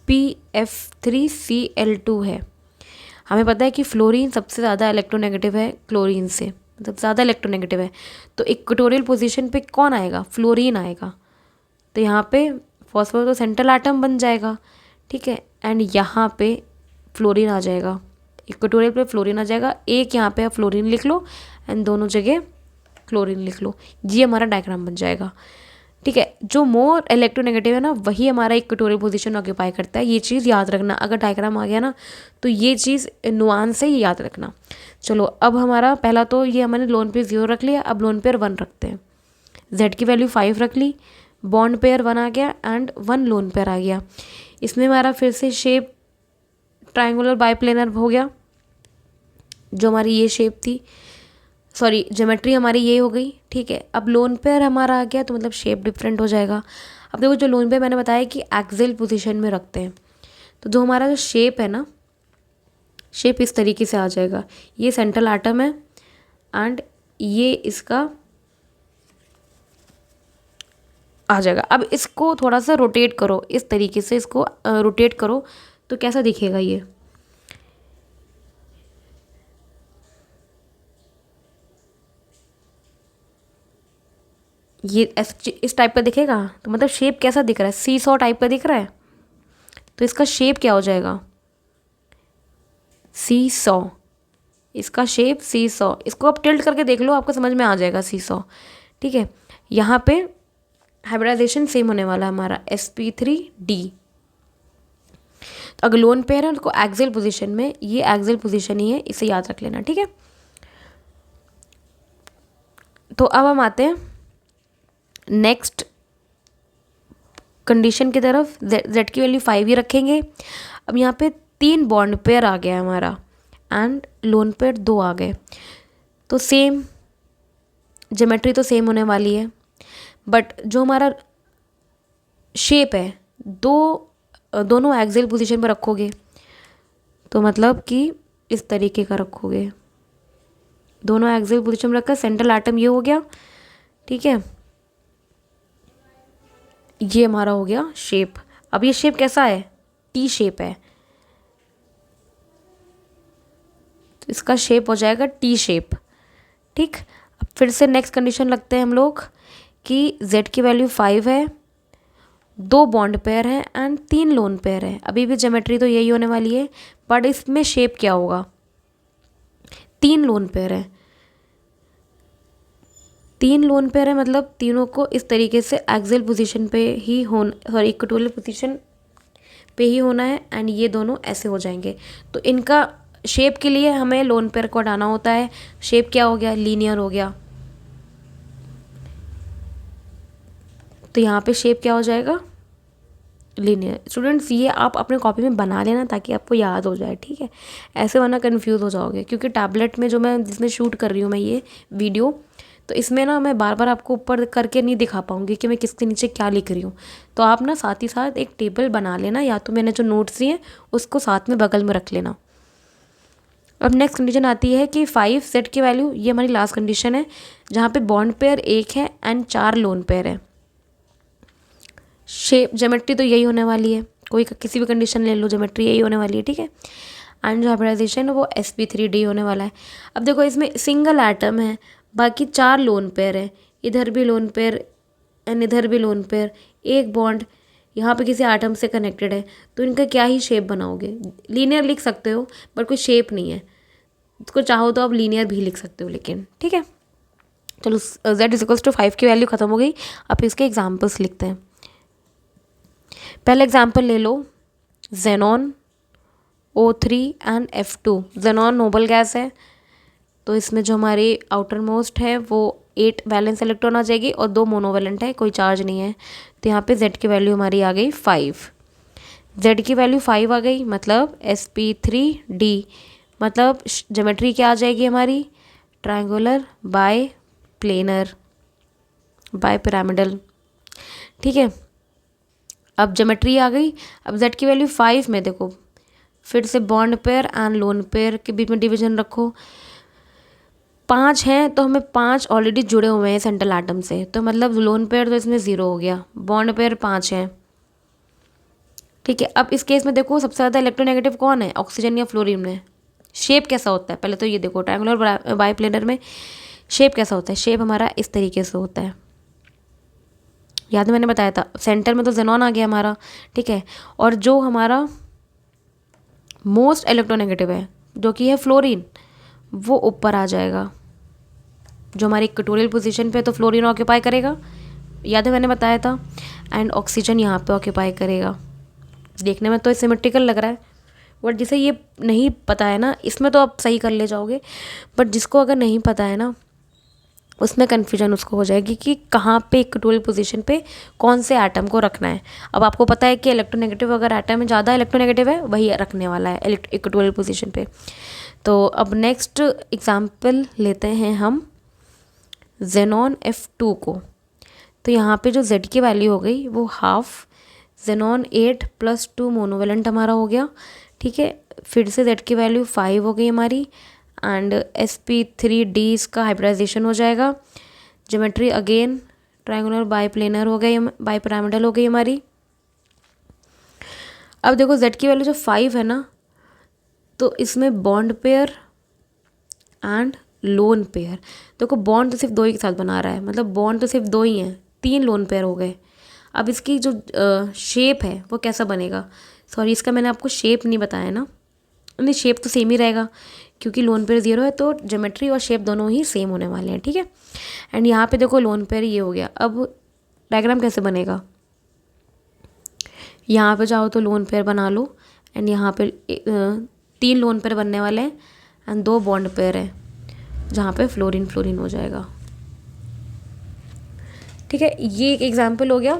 [SPEAKER 1] PF3Cl2 है, हमें पता है कि फ्लोरीन सबसे ज़्यादा इलेक्ट्रोनेगेटिव है क्लोरीन से, मतलब ज़्यादा इलेक्ट्रोनेगेटिव है, तो इक्वेटोरियल पोजीशन पे कौन आएगा, फ्लोरीन आएगा। तो यहाँ पे फॉस्फोरस तो सेंट्रल एटम बन जाएगा, ठीक है, एंड यहाँ पे फ्लोरीन आ जाएगा, इक्वेटोरियल पे फ्लोरीन आ जाएगा, एक यहाँ पे आप फ्लोरीन लिख लो एंड दोनों जगह क्लोरीन लिख लो, ये हमारा डायग्राम बन जाएगा, ठीक है। जो मोर इलेक्ट्रोनेगेटिव है ना, वही हमारा इक्वेटोरियल पोजीशन ऑक्यूपाई करता है। ये चीज़ याद रखना, अगर डायग्राम आ गया ना तो ये चीज़ नुआंस से ही याद रखना। चलो अब हमारा पहला तो ये हमने लोन पेयर 0 रख लिया, अब लोन पेयर 1 रखते हैं। जेड की वैल्यू 5 रख ली, बॉन्ड पेयर 1 आ गया एंड 1 लोन पेयर आ गया। इसमें हमारा फिर से शेप ट्राइंगुलर बाइप्लेनर हो गया, जो हमारी ये शेप थी, सॉरी ज्योमेट्री हमारी ये हो गई। ठीक है, अब लोन पेयर हमारा आ गया तो मतलब शेप डिफरेंट हो जाएगा। अब देखो जो लोन पेयर मैंने बताया कि एक्सियल पोजीशन में रखते हैं, तो जो हमारा जो शेप है ना, शेप इस तरीके से आ जाएगा। ये सेंट्रल एटम है एंड ये इसका आ जाएगा। अब इसको थोड़ा सा रोटेट करो, इस तरीके से इसको रोटेट करो तो कैसा दिखेगा ये इस टाइप का दिखेगा। तो मतलब शेप कैसा दिख रहा है, सी सॉ टाइप का दिख रहा है। तो इसका शेप क्या हो जाएगा, सी सॉ। इसका शेप सी सॉ। इसको आप टिल्ट करके देख लो, आपको समझ में आ जाएगा सी सॉ। ठीक है, यहाँ पे हाइब्रिडाइजेशन सेम होने वाला है हमारा sp3d। तो अगर लोन पेयर है उसको एक्सियल पोजीशन में, ये एक्सियल पोजीशन ही है, इसे याद रख लेना। ठीक है, तो अब हम आते हैं नेक्स्ट कंडीशन की तरफ। जेड की वैल्यू 5 ही रखेंगे। अब यहाँ पे 3 बॉन्ड पेयर आ गया हमारा एंड लोन पेयर 2 आ गए। तो सेम ज्योमेट्री तो सेम होने वाली है, बट जो हमारा शेप है दोनों एक्सियल पोजीशन पर रखोगे, तो मतलब कि इस तरीके का रखोगे। दोनों एक्सियल पोजीशन में रखकर सेंट्रल एटम ये हो गया। ठीक है, ये हमारा हो गया शेप। अब ये शेप कैसा है, टी शेप है, तो इसका शेप हो जाएगा टी शेप। ठीक, अब फिर से नेक्स्ट कंडीशन लगते हैं हम लोग कि z की वैल्यू 5 है, 2 बॉन्ड पेयर है एंड 3 लोन पेयर है। अभी भी ज्योमेट्री तो यही होने वाली है, बट इसमें शेप क्या होगा, 3 लोन पेयर है। 3 लोन पेयर है मतलब तीनों को इस तरीके से एक्सियल पोजीशन पे ही होना, सॉरी इक्वेटोरियल पोजीशन पे ही होना है एंड ये दोनों ऐसे हो जाएंगे। तो इनका शेप के लिए हमें लोन पेयर को हटाना होता है। शेप क्या हो गया, लीनियर हो गया। तो यहाँ पे शेप क्या हो जाएगा, लीनियर। स्टूडेंट्स ये आप अपने कॉपी में बना लेना ताकि आपको याद हो जाए। ठीक है, ऐसे वरना कंफ्यूज हो जाओगे, क्योंकि टैबलेट में जो मैं जिसमें शूट कर रही हूँ मैं ये वीडियो, तो इसमें ना मैं बार बार आपको ऊपर करके नहीं दिखा पाऊँगी कि मैं किसके नीचे क्या लिख रही हूँ। तो आप ना साथ ही साथ एक टेबल बना लेना, या तो मैंने जो नोट्स दिए उसको साथ में बगल में रख लेना। अब नेक्स्ट कंडीशन आती है कि 5 सेट की वैल्यू, ये हमारी लास्ट कंडीशन है जहाँ पे बॉन्ड पेयर 1 है एंड 4 लोन पेयर है। शेप ज्योमेट्री तो यही होने वाली है, कोई किसी भी कंडीशन ले लो, ज्योमेट्री यही होने वाली है। ठीक है, एंड जो हाइब्रिडाइजेशन है वो sp3d होने वाला है। अब देखो इसमें सिंगल एटम है, बाकी 4 लोन पेयर है, इधर भी लोन पेयर एंड इधर भी लोन पेयर, एक बॉन्ड यहाँ पे किसी एटम से कनेक्टेड है, तो इनका क्या ही शेप बनाओगे। लीनियर लिख सकते हो बट कोई शेप नहीं है, इसको चाहो तो आप लीनियर भी लिख सकते हो लेकिन। ठीक है, चलो z=5 की वैल्यू ख़त्म हो गई। अब इसके एग्जाम्पल्स लिखते हैं। पहला एग्जाम्पल ले लो, xenon O3 and F2। Xenon noble gas है, तो इसमें जो हमारी आउटर मोस्ट है वो 8 वैलेंस इलेक्ट्रॉन आ जाएगी और 2 मोनोवेलेंट है, कोई चार्ज नहीं है। तो यहाँ पे z की वैल्यू हमारी आ गई 5। z की वैल्यू 5 आ गई मतलब sp3d, मतलब ज्योमेट्री क्या आ जाएगी हमारी, triangular by planar bipyramidal. ठीक है, अब ज्योमेट्री आ गई। अब z की वैल्यू 5 में देखो फिर से bond pair and lone pair के बीच में डिवीजन रखो। 5 हैं तो हमें 5 ऑलरेडी जुड़े हुए हैं सेंट्रल एटम से, तो मतलब लोन पेयर तो इसमें 0 हो गया, बॉन्ड पेयर 5 हैं। ठीक है, अब इस केस में देखो सबसे ज़्यादा इलेक्ट्रोनेगेटिव कौन है, ऑक्सीजन या फ्लोरीन में। शेप कैसा होता है, पहले तो ये देखो ट्रायंगुलर बाइप्लेनर में शेप कैसा होता है, शेप हमारा इस तरीके से होता है। याद मैंने बताया था, सेंटर में तो जेनॉन आ गया हमारा। ठीक है, और जो हमारा मोस्ट इलेक्ट्रोनेगेटिव है जो कि है फ्लोरीन, वो ऊपर आ जाएगा। जो हमारी इक्वेटोरियल पोजीशन पे तो फ्लोरीन ऑक्यूपाई करेगा, याद है मैंने बताया था, एंड ऑक्सीजन यहाँ पे ऑक्यूपाई करेगा। देखने में तो सिमेट्रिकल लग रहा है, बट जिसे ये नहीं पता है ना, इसमें तो आप सही कर ले जाओगे, बट जिसको अगर नहीं पता है ना, उसमें कन्फ्यूजन उसको हो जाएगी कि कहाँ पे इक्विटोरियल पोजीशन पे कौन से एटम को रखना है। अब आपको पता है कि इलेक्ट्रोनेगेटिव अगर एटम में ज़्यादा इलेक्ट्रोनेगेटिव है वही रखने वाला है इक्विटोरियल पोजीशन पे। तो अब नेक्स्ट एग्जांपल लेते हैं हम जेनॉन F2 को। तो यहाँ पे जो Z की वैल्यू हो गई वो हाफ जेनॉन 8+2 मोनोवेलेंट हमारा हो गया, ठीक है। फिर से Z की वैल्यू 5 हो गई हमारी, एंड sp3d इसका हाइब्रिडाइजेशन हो जाएगा। ज्योमेट्री अगेन ट्रायंगुलर बाईप्लेनर हो गई, बाईपिरामिडल हो गई हमारी। अब देखो Z की वैल्यू जो 5 है ना, तो इसमें bond pair and lone pair. देखो बॉन्ड तो सिर्फ 2 ही के साथ बना रहा है, मतलब बॉन्ड तो सिर्फ 2 ही हैं, 3 लोन पेयर हो गए। अब इसकी जो शेप है वो कैसा बनेगा, सॉरी इसका मैंने आपको शेप नहीं बताया ना, नहीं शेप तो सेम ही रहेगा क्योंकि लोन पेयर 0 है, तो ज्योमेट्री और शेप दोनों ही सेम होने वाले हैं, ठीक है। एंड यहाँ पे देखो लोन पेयर ये हो गया। अब डायग्राम कैसे बनेगा, यहाँ पे जाओ तो लोन पेयर बना लो, एंड यहाँ पे 3 लोन पेयर बनने वाले हैं एंड 2 बॉन्ड पेयर है जहाँ पे फ्लोरीन फ्लोरीन हो जाएगा, ठीक है। ये एक एग्जाम्पल हो गया।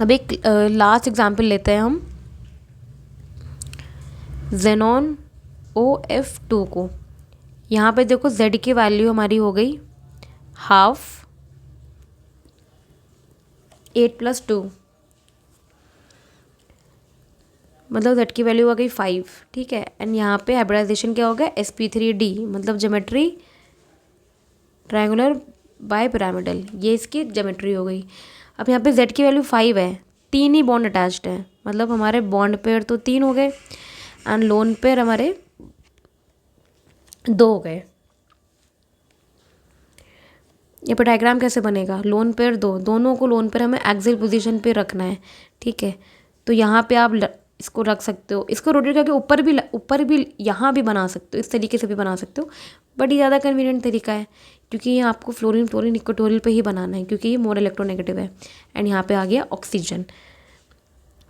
[SPEAKER 1] अब एक लास्ट एग्जाम्पल लेते हैं हम जेनॉन OF2 को। यहाँ पे देखो Z की वैल्यू हमारी हो गई हाफ 8+2, मतलब Z की वैल्यू आ गई 5, ठीक है। एंड यहाँ पे हाइब्रिडाइजेशन क्या हो गया sp3d, मतलब ज्योमेट्री ट्रायंगुलर बाईपिरामिडल, ये इसकी ज्योमेट्री हो गई। अब यहाँ पे Z की वैल्यू 5 है, 3 ही बॉन्ड अटैच्ड है, मतलब हमारे बॉन्ड पेयर तो 3 हो गए एंड लोन पेयर हमारे 2 हो गए। यहाँ पर डायग्राम कैसे बनेगा, लोन पेयर 2, दोनों को लोन पेयर हमें एक्सियल पोजीशन पे रखना है, ठीक है। तो यहाँ पे आप इसको रख सकते हो, इसको रोटेट करके ऊपर भी यहाँ भी बना सकते हो, इस तरीके से भी बना सकते हो, बट ये ज़्यादा कन्वीनियंट तरीका है क्योंकि ये आपको फ्लोरीन फ्लोरीन इक्वेटोरियल पे ही बनाना है क्योंकि ये मोर इलेक्ट्रोनेगेटिव है। एंड यहाँ पे आ गया ऑक्सीजन,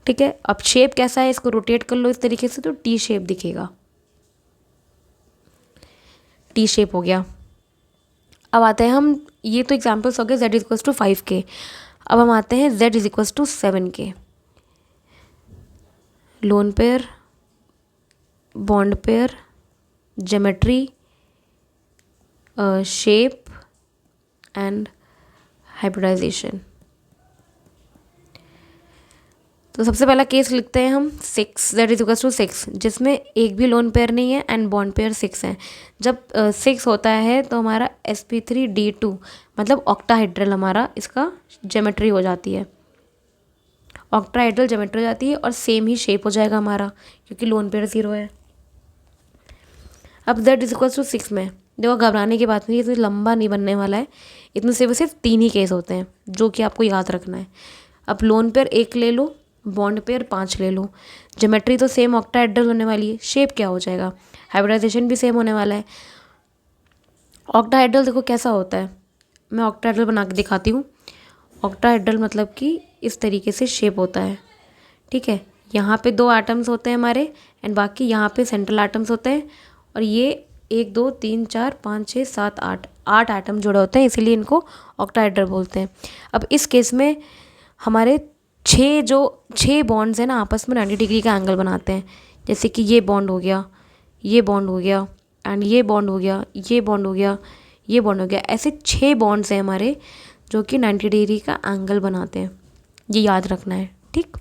[SPEAKER 1] ठीक है। अब शेप कैसा है, इसको रोटेट कर लो इस तरीके से तो टी शेप दिखेगा, टी शेप हो गया। अब आते हैं हम, ये तो एग्जाम्पल्स हो गए Z=5 के। अब हम आते हैं Z=7 के। Lone pair, bond pair, geometry, shape and hybridization. तो सबसे पहला केस लिखते हैं हम 6, Z=6, जिसमें एक भी लोन पेयर नहीं है एंड बॉन्ड पेयर 6 है। जब 6 होता है तो हमारा sp3d2 मतलब ऑक्टाहाइड्रल हमारा इसका ज्योमेट्री हो जाती है, ऑक्टाहाइड्रल ज्योमेट्री हो जाती है और सेम ही शेप हो जाएगा हमारा क्योंकि लोन पेयर 0 है। अब Z=6 में देखो घबराने की बात नहीं, इतना लंबा नहीं बनने वाला है, इसमें सिर्फ 3 ही केस होते हैं जो कि आपको याद रखना है। अब लोन पेयर 1 ले लो, बॉन्ड पेयर 5 ले लो, ज्योमेट्री तो सेम ऑक्टाहाइड्रल होने वाली है, शेप क्या हो जाएगा, हाइब्रिडाइजेशन भी सेम होने वाला है। ऑक्टाहाइड्रल देखो कैसा होता है, मैं ऑक्टाहाइड्रल बना के दिखाती हूँ। ऑक्टाहाइड्रल मतलब कि इस तरीके से शेप होता है, ठीक है। यहाँ पे 2 एटम्स होते हैं हमारे एंड बाकी यहाँ पे सेंट्रल एटम्स होते हैं, और ये 1 2 3 4 5 6 7 8 एटम जुड़े होते हैं, इसीलिए इनको ऑक्टाहाइड्रल बोलते हैं। अब इस केस में हमारे 6 बॉन्ड्स हैं ना आपस में 90 डिग्री का एंगल बनाते हैं, जैसे कि ये बॉन्ड हो गया, ये बॉन्ड हो गया एंड ये बॉन्ड हो गया, ये बॉन्ड हो गया, ये बॉन्ड हो गया। ऐसे 6 बॉन्ड्स हैं हमारे जो कि 90 डिग्री का एंगल बनाते हैं, ये याद रखना है, ठीक।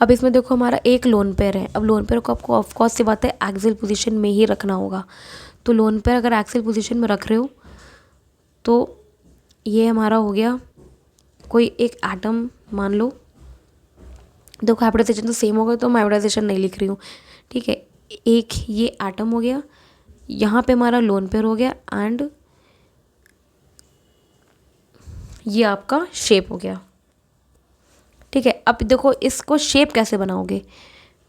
[SPEAKER 1] अब इसमें देखो हमारा एक लोन पेयर है। अब लोन पेयर को आपको ऑफकोर्स से बात है एक्सियल पोजीशन में ही रखना होगा। तो लोन पेयर अगर एक्सियल पोजीशन में रख रहे हो तो ये हमारा हो गया कोई एक एटम मान लो, देखो हाइब्रिडाइजेशन तो सेम होगा तो मैं हाइब्रिडाइजेशन नहीं लिख रही हूँ, ठीक है। एक ये एटम हो गया, यहाँ पे हमारा लोन पेयर हो गया एंड ये आपका शेप हो गया, ठीक है। अब देखो इसको शेप कैसे बनाओगे,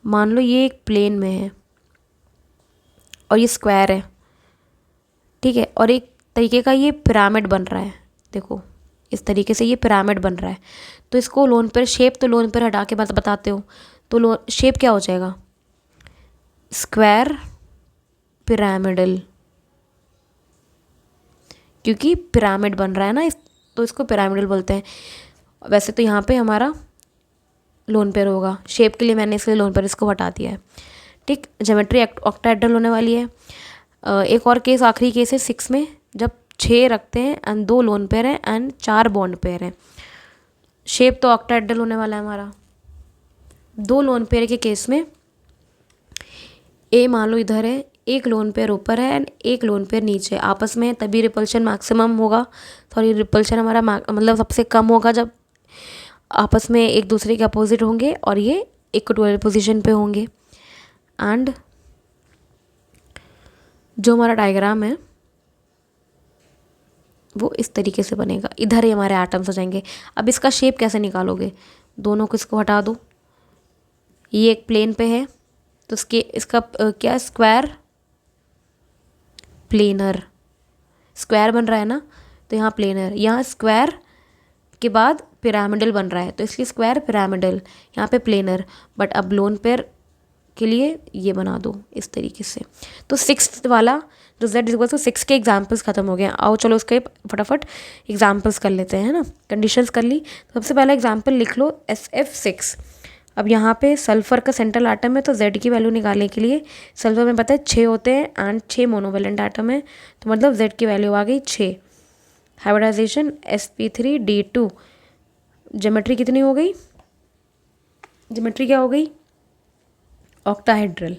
[SPEAKER 1] मान लो ये एक प्लेन में है और ये स्क्वायर है, ठीक है, और एक तरीके का ये पिरामिड बन रहा है, देखो इस तरीके से ये पिरामिड बन रहा है। तो इसको लोन पेयर शेप, तो लोन पेयर हटा के बताते हो तो शेप क्या हो जाएगा, स्क्वायर पिरामिडल, क्योंकि पिरामिड बन रहा है ना तो इसको पिरामिडल बोलते हैं। वैसे तो यहाँ पे हमारा लोन पेयर होगा, शेप के लिए मैंने इसलिए लोन पेयर इसको हटा दिया है। ठीक, ज्योमेट्री ऑक्टाहेड्रल होने वाली है। एक और केस, आखिरी केस है 6 में, जब 6 रखते हैं एंड 2 लोन पेयर हैं एंड 4 बॉन्ड पेयर हैं। शेप तो ऑक्टाहेड्रल होने वाला है हमारा। 2 लोन पेयर के केस में ए मान लो इधर है, एक लोन पेयर ऊपर है एंड एक लोन पेयर नीचे, आपस में तभी रिपल्शन मैक्सिमम होगा। सॉरी, रिपल्शन हमारा मतलब सबसे कम होगा जब आपस में एक दूसरे के अपोजिट होंगे और ये इक्वटोरियल पोजीशन पे होंगे। एंड जो हमारा डायग्राम है वो इस तरीके से बनेगा। इधर ही हमारे एटम्स हो जाएंगे। अब इसका शेप कैसे निकालोगे, दोनों को इसको हटा दो, ये एक प्लेन पे है तो इसका क्या, स्क्वायर प्लेनर, स्क्वायर बन रहा है ना, तो यहाँ प्लेनर, यहाँ स्क्वायर के बाद पिरामिडल बन रहा है तो इसलिए स्क्वायर पिरामिडल, यहाँ पे प्लेनर। बट अब लोन पेयर के लिए ये बना दो इस तरीके से। तो 6 वाला जो Z=6 के एग्जाम्पल्स खत्म हो गए। आओ चलो उसके फटाफट एग्जाम्पल्स कर लेते हैं, है ना। कंडीशंस कर ली, तो सबसे पहला एग्जाम्पल लिख लो SF6। अब यहाँ पे सल्फर का सेंट्रल आटम है तो Z की वैल्यू निकालने के लिए, सल्फर में पता है 6 होते हैं एंड 6 मोनोवेलेंट आटम है, तो मतलब Z की वैल्यू आ गई 6। हाइब्रिडाइजेशन sp3d2, ज्योमेट्री कितनी हो गई, ज्योमेट्री क्या हो गई, ऑक्टाहेड्रल।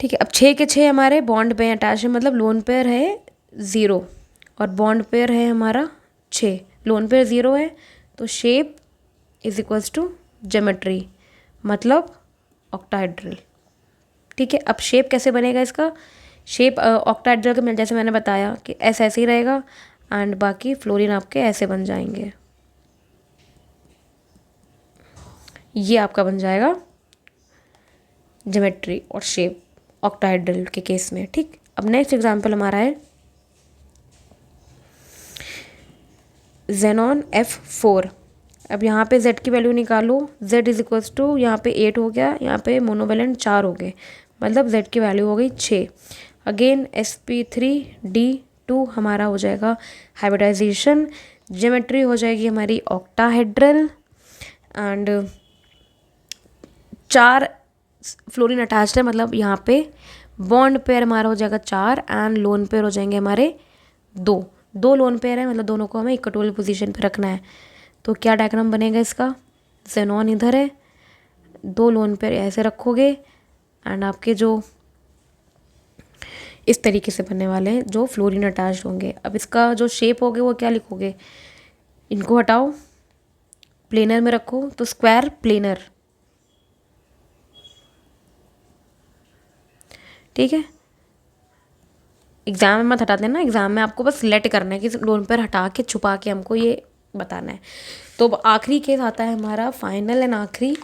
[SPEAKER 1] ठीक है, अब 6 के 6 हमारे बॉन्ड पे अटैच है, मतलब लोन पेयर है 0 और बॉन्ड पेयर है हमारा 6। लोन पेयर 0 है तो शेप = ज्योमेट्री, मतलब ऑक्टाहेड्रल। ठीक है, अब शेप कैसे बनेगा इसका, शेप ऑक्टाहेड्रल का जैसे मैंने बताया कि ऐसे ही रहेगा एंड बाकी फ्लोरीन आपके ऐसे बन जाएंगे। ये आपका बन जाएगा ज्योमेट्री और शेप ऑक्टाहेड्रल के केस में। ठीक, अब नेक्स्ट एग्जांपल हमारा है ज़ेनॉन F4। अब यहाँ पे Z की वैल्यू निकालो, Z यहाँ पे 8 हो गया, यहाँ पे मोनोवेलेंट 4 हो गए, मतलब Z की वैल्यू हो गई 6। अगेन sp3d2 हमारा हो जाएगा हाइब्रिडाइजेशन, ज्योमेट्री हो जाएगी हमारी ऑक्टाहेड्रल एंड 4 फ्लोरीन अटैच्ड है, मतलब यहाँ पे बॉन्ड पेयर हमारा हो जाएगा 4 एंड लोन पेयर हो जाएंगे हमारे 2 लोन पेयर है, मतलब दोनों को हमें इक्वटोरियल पोजीशन पे रखना है। तो क्या डायग्राम बनेगा इसका, ज़ेनॉन इधर है, 2 लोन पेयर ऐसे रखोगे एंड आपके जो इस तरीके से बनने वाले हैं जो फ्लोरीन अटैच्ड होंगे। अब इसका जो शेप होगे वो क्या लिखोगे, इनको हटाओ, प्लेनर में रखो तो स्क्वायर प्लेनर। ठीक है, एग्जाम में मत हटा देना, एग्जाम में आपको बस लेट करना है कि लोन पेयर हटा के छुपा के हमको ये बताना है। तो आखिरी केस आता है हमारा फाइनल एंड आखिरी,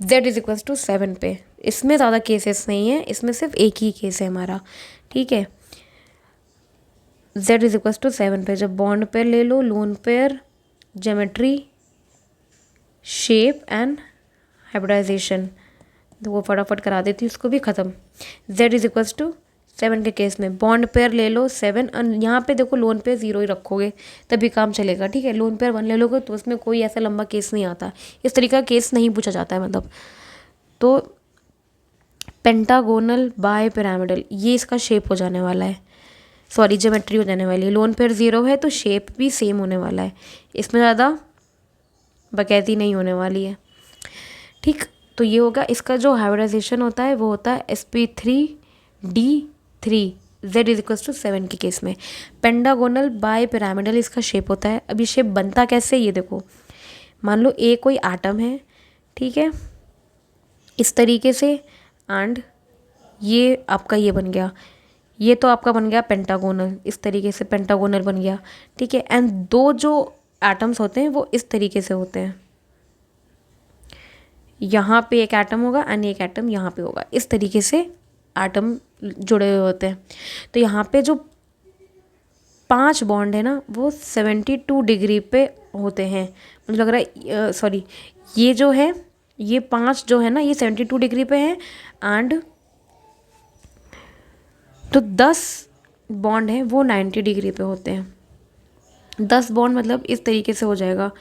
[SPEAKER 1] Z=7 पे। इसमें ज़्यादा केसेस नहीं है, इसमें सिर्फ एक ही केस है हमारा। ठीक है, Z=7 पे जब बॉन्ड पेयर ले लो, lone pair, geometry, shape and hybridization, तो वो फटाफट करा देती है उसको भी ख़त्म। Z=7 के केस में बॉन्ड पेयर ले लो 7 और यहाँ पे देखो लोन पेयर 0 ही रखोगे तभी काम चलेगा। ठीक है, लोन पेयर 1 ले लोगे तो उसमें कोई ऐसा लंबा केस नहीं आता, इस तरीके का केस नहीं पूछा जाता है मतलब। तो पेंटागोनल बाय पिरामिडल, ये इसका शेप हो जाने वाला है, सॉरी ज्योमेट्री हो जाने वाली है। लोन पेयर 0 है तो शेप भी सेम होने वाला है, इसमें ज़्यादा बकैती नहीं होने वाली है। ठीक, तो ये होगा इसका जो हाइब्रिडाइजेशन होता है वो होता है sp3d3 Z=7 के केस में। पेंटागोनल बाय पिरामिडल इसका शेप होता है। अब ये शेप बनता कैसे, ये देखो, मान लो ए कोई एटम है, ठीक है, इस तरीके से एंड ये आपका ये बन गया, ये तो आपका बन गया पेंटागोनल, इस तरीके से पेंटागोनल बन गया। ठीक है, एंड 2 जो एटम्स होते हैं वो इस तरीके से होते हैं, यहाँ पे एक एटम होगा एंड एक एटम यहाँ पे होगा, इस तरीके से एटम जुड़े हुए होते हैं। तो यहाँ पे जो 5 बॉन्ड है ना वो 72 डिग्री पे होते हैं। मुझे लग रहा है सॉरी, ये जो है ये 5 जो है ना ये 72 डिग्री पे है, एंड तो 10 बॉन्ड है वो 90 डिग्री पे होते हैं। 10 बॉन्ड मतलब इस तरीके से हो जाएगा,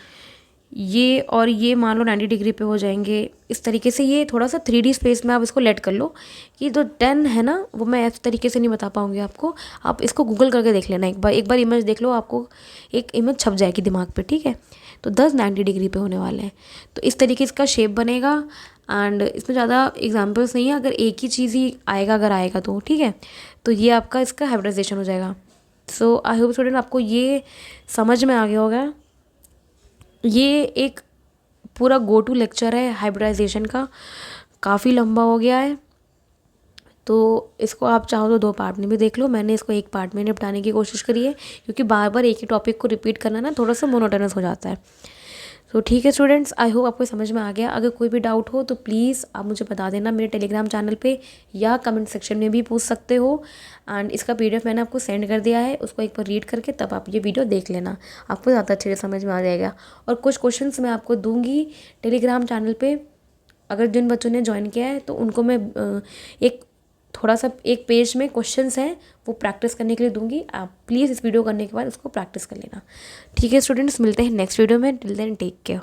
[SPEAKER 1] ये और ये मान लो 90 डिग्री पे हो जाएंगे इस तरीके से। ये थोड़ा सा 3D स्पेस में आप इसको लेट कर लो कि जो 10 है ना वो मैं इस तरीके से नहीं बता पाऊँगी आपको, आप इसको गूगल करके देख लेना एक बार इमेज देख लो, आपको एक इमेज छप जाएगी दिमाग पे, ठीक है। तो 10 90 डिग्री पे होने वाले हैं, तो इस तरीके इसका शेप बनेगा। एंड इसमें ज़्यादा एग्जाम्पल्स नहीं है, अगर एक ही चीज़ ही आएगा अगर आएगा तो ठीक है। तो ये आपका इसका हाइब्रिडाइजेशन हो जाएगा। सो आई होप स्टूडेंट आपको ये समझ में आ गया होगा। ये एक पूरा गो टू लेक्चर है हाइब्रिडाइजेशन का, काफ़ी लंबा हो गया है, तो इसको आप चाहो तो 2 पार्ट में भी देख लो। मैंने इसको एक पार्ट में निपटाने की कोशिश करी है, क्योंकि बार बार एक ही टॉपिक को रिपीट करना ना थोड़ा सा मोनोटोनस हो जाता है। तो ठीक है स्टूडेंट्स, आई होप आपको समझ में आ गया। अगर कोई भी डाउट हो तो प्लीज़ आप मुझे बता देना मेरे टेलीग्राम चैनल पे, या कमेंट सेक्शन में भी पूछ सकते हो। एंड इसका PDF मैंने आपको सेंड कर दिया है, उसको एक बार रीड करके तब आप ये वीडियो देख लेना, आपको ज़्यादा अच्छे से समझ में आ जाएगा। और कुछ क्वेश्चंस मैं आपको दूंगी टेलीग्राम चैनल पे, अगर जिन बच्चों ने ज्वाइन किया है तो उनको मैं एक थोड़ा सा एक पेज में क्वेश्चंस हैं वो प्रैक्टिस करने के लिए दूंगी। आप प्लीज़ इस वीडियो करने के बाद उसको प्रैक्टिस कर लेना। ठीक है स्टूडेंट्स, मिलते हैं नेक्स्ट वीडियो में। Till then take care.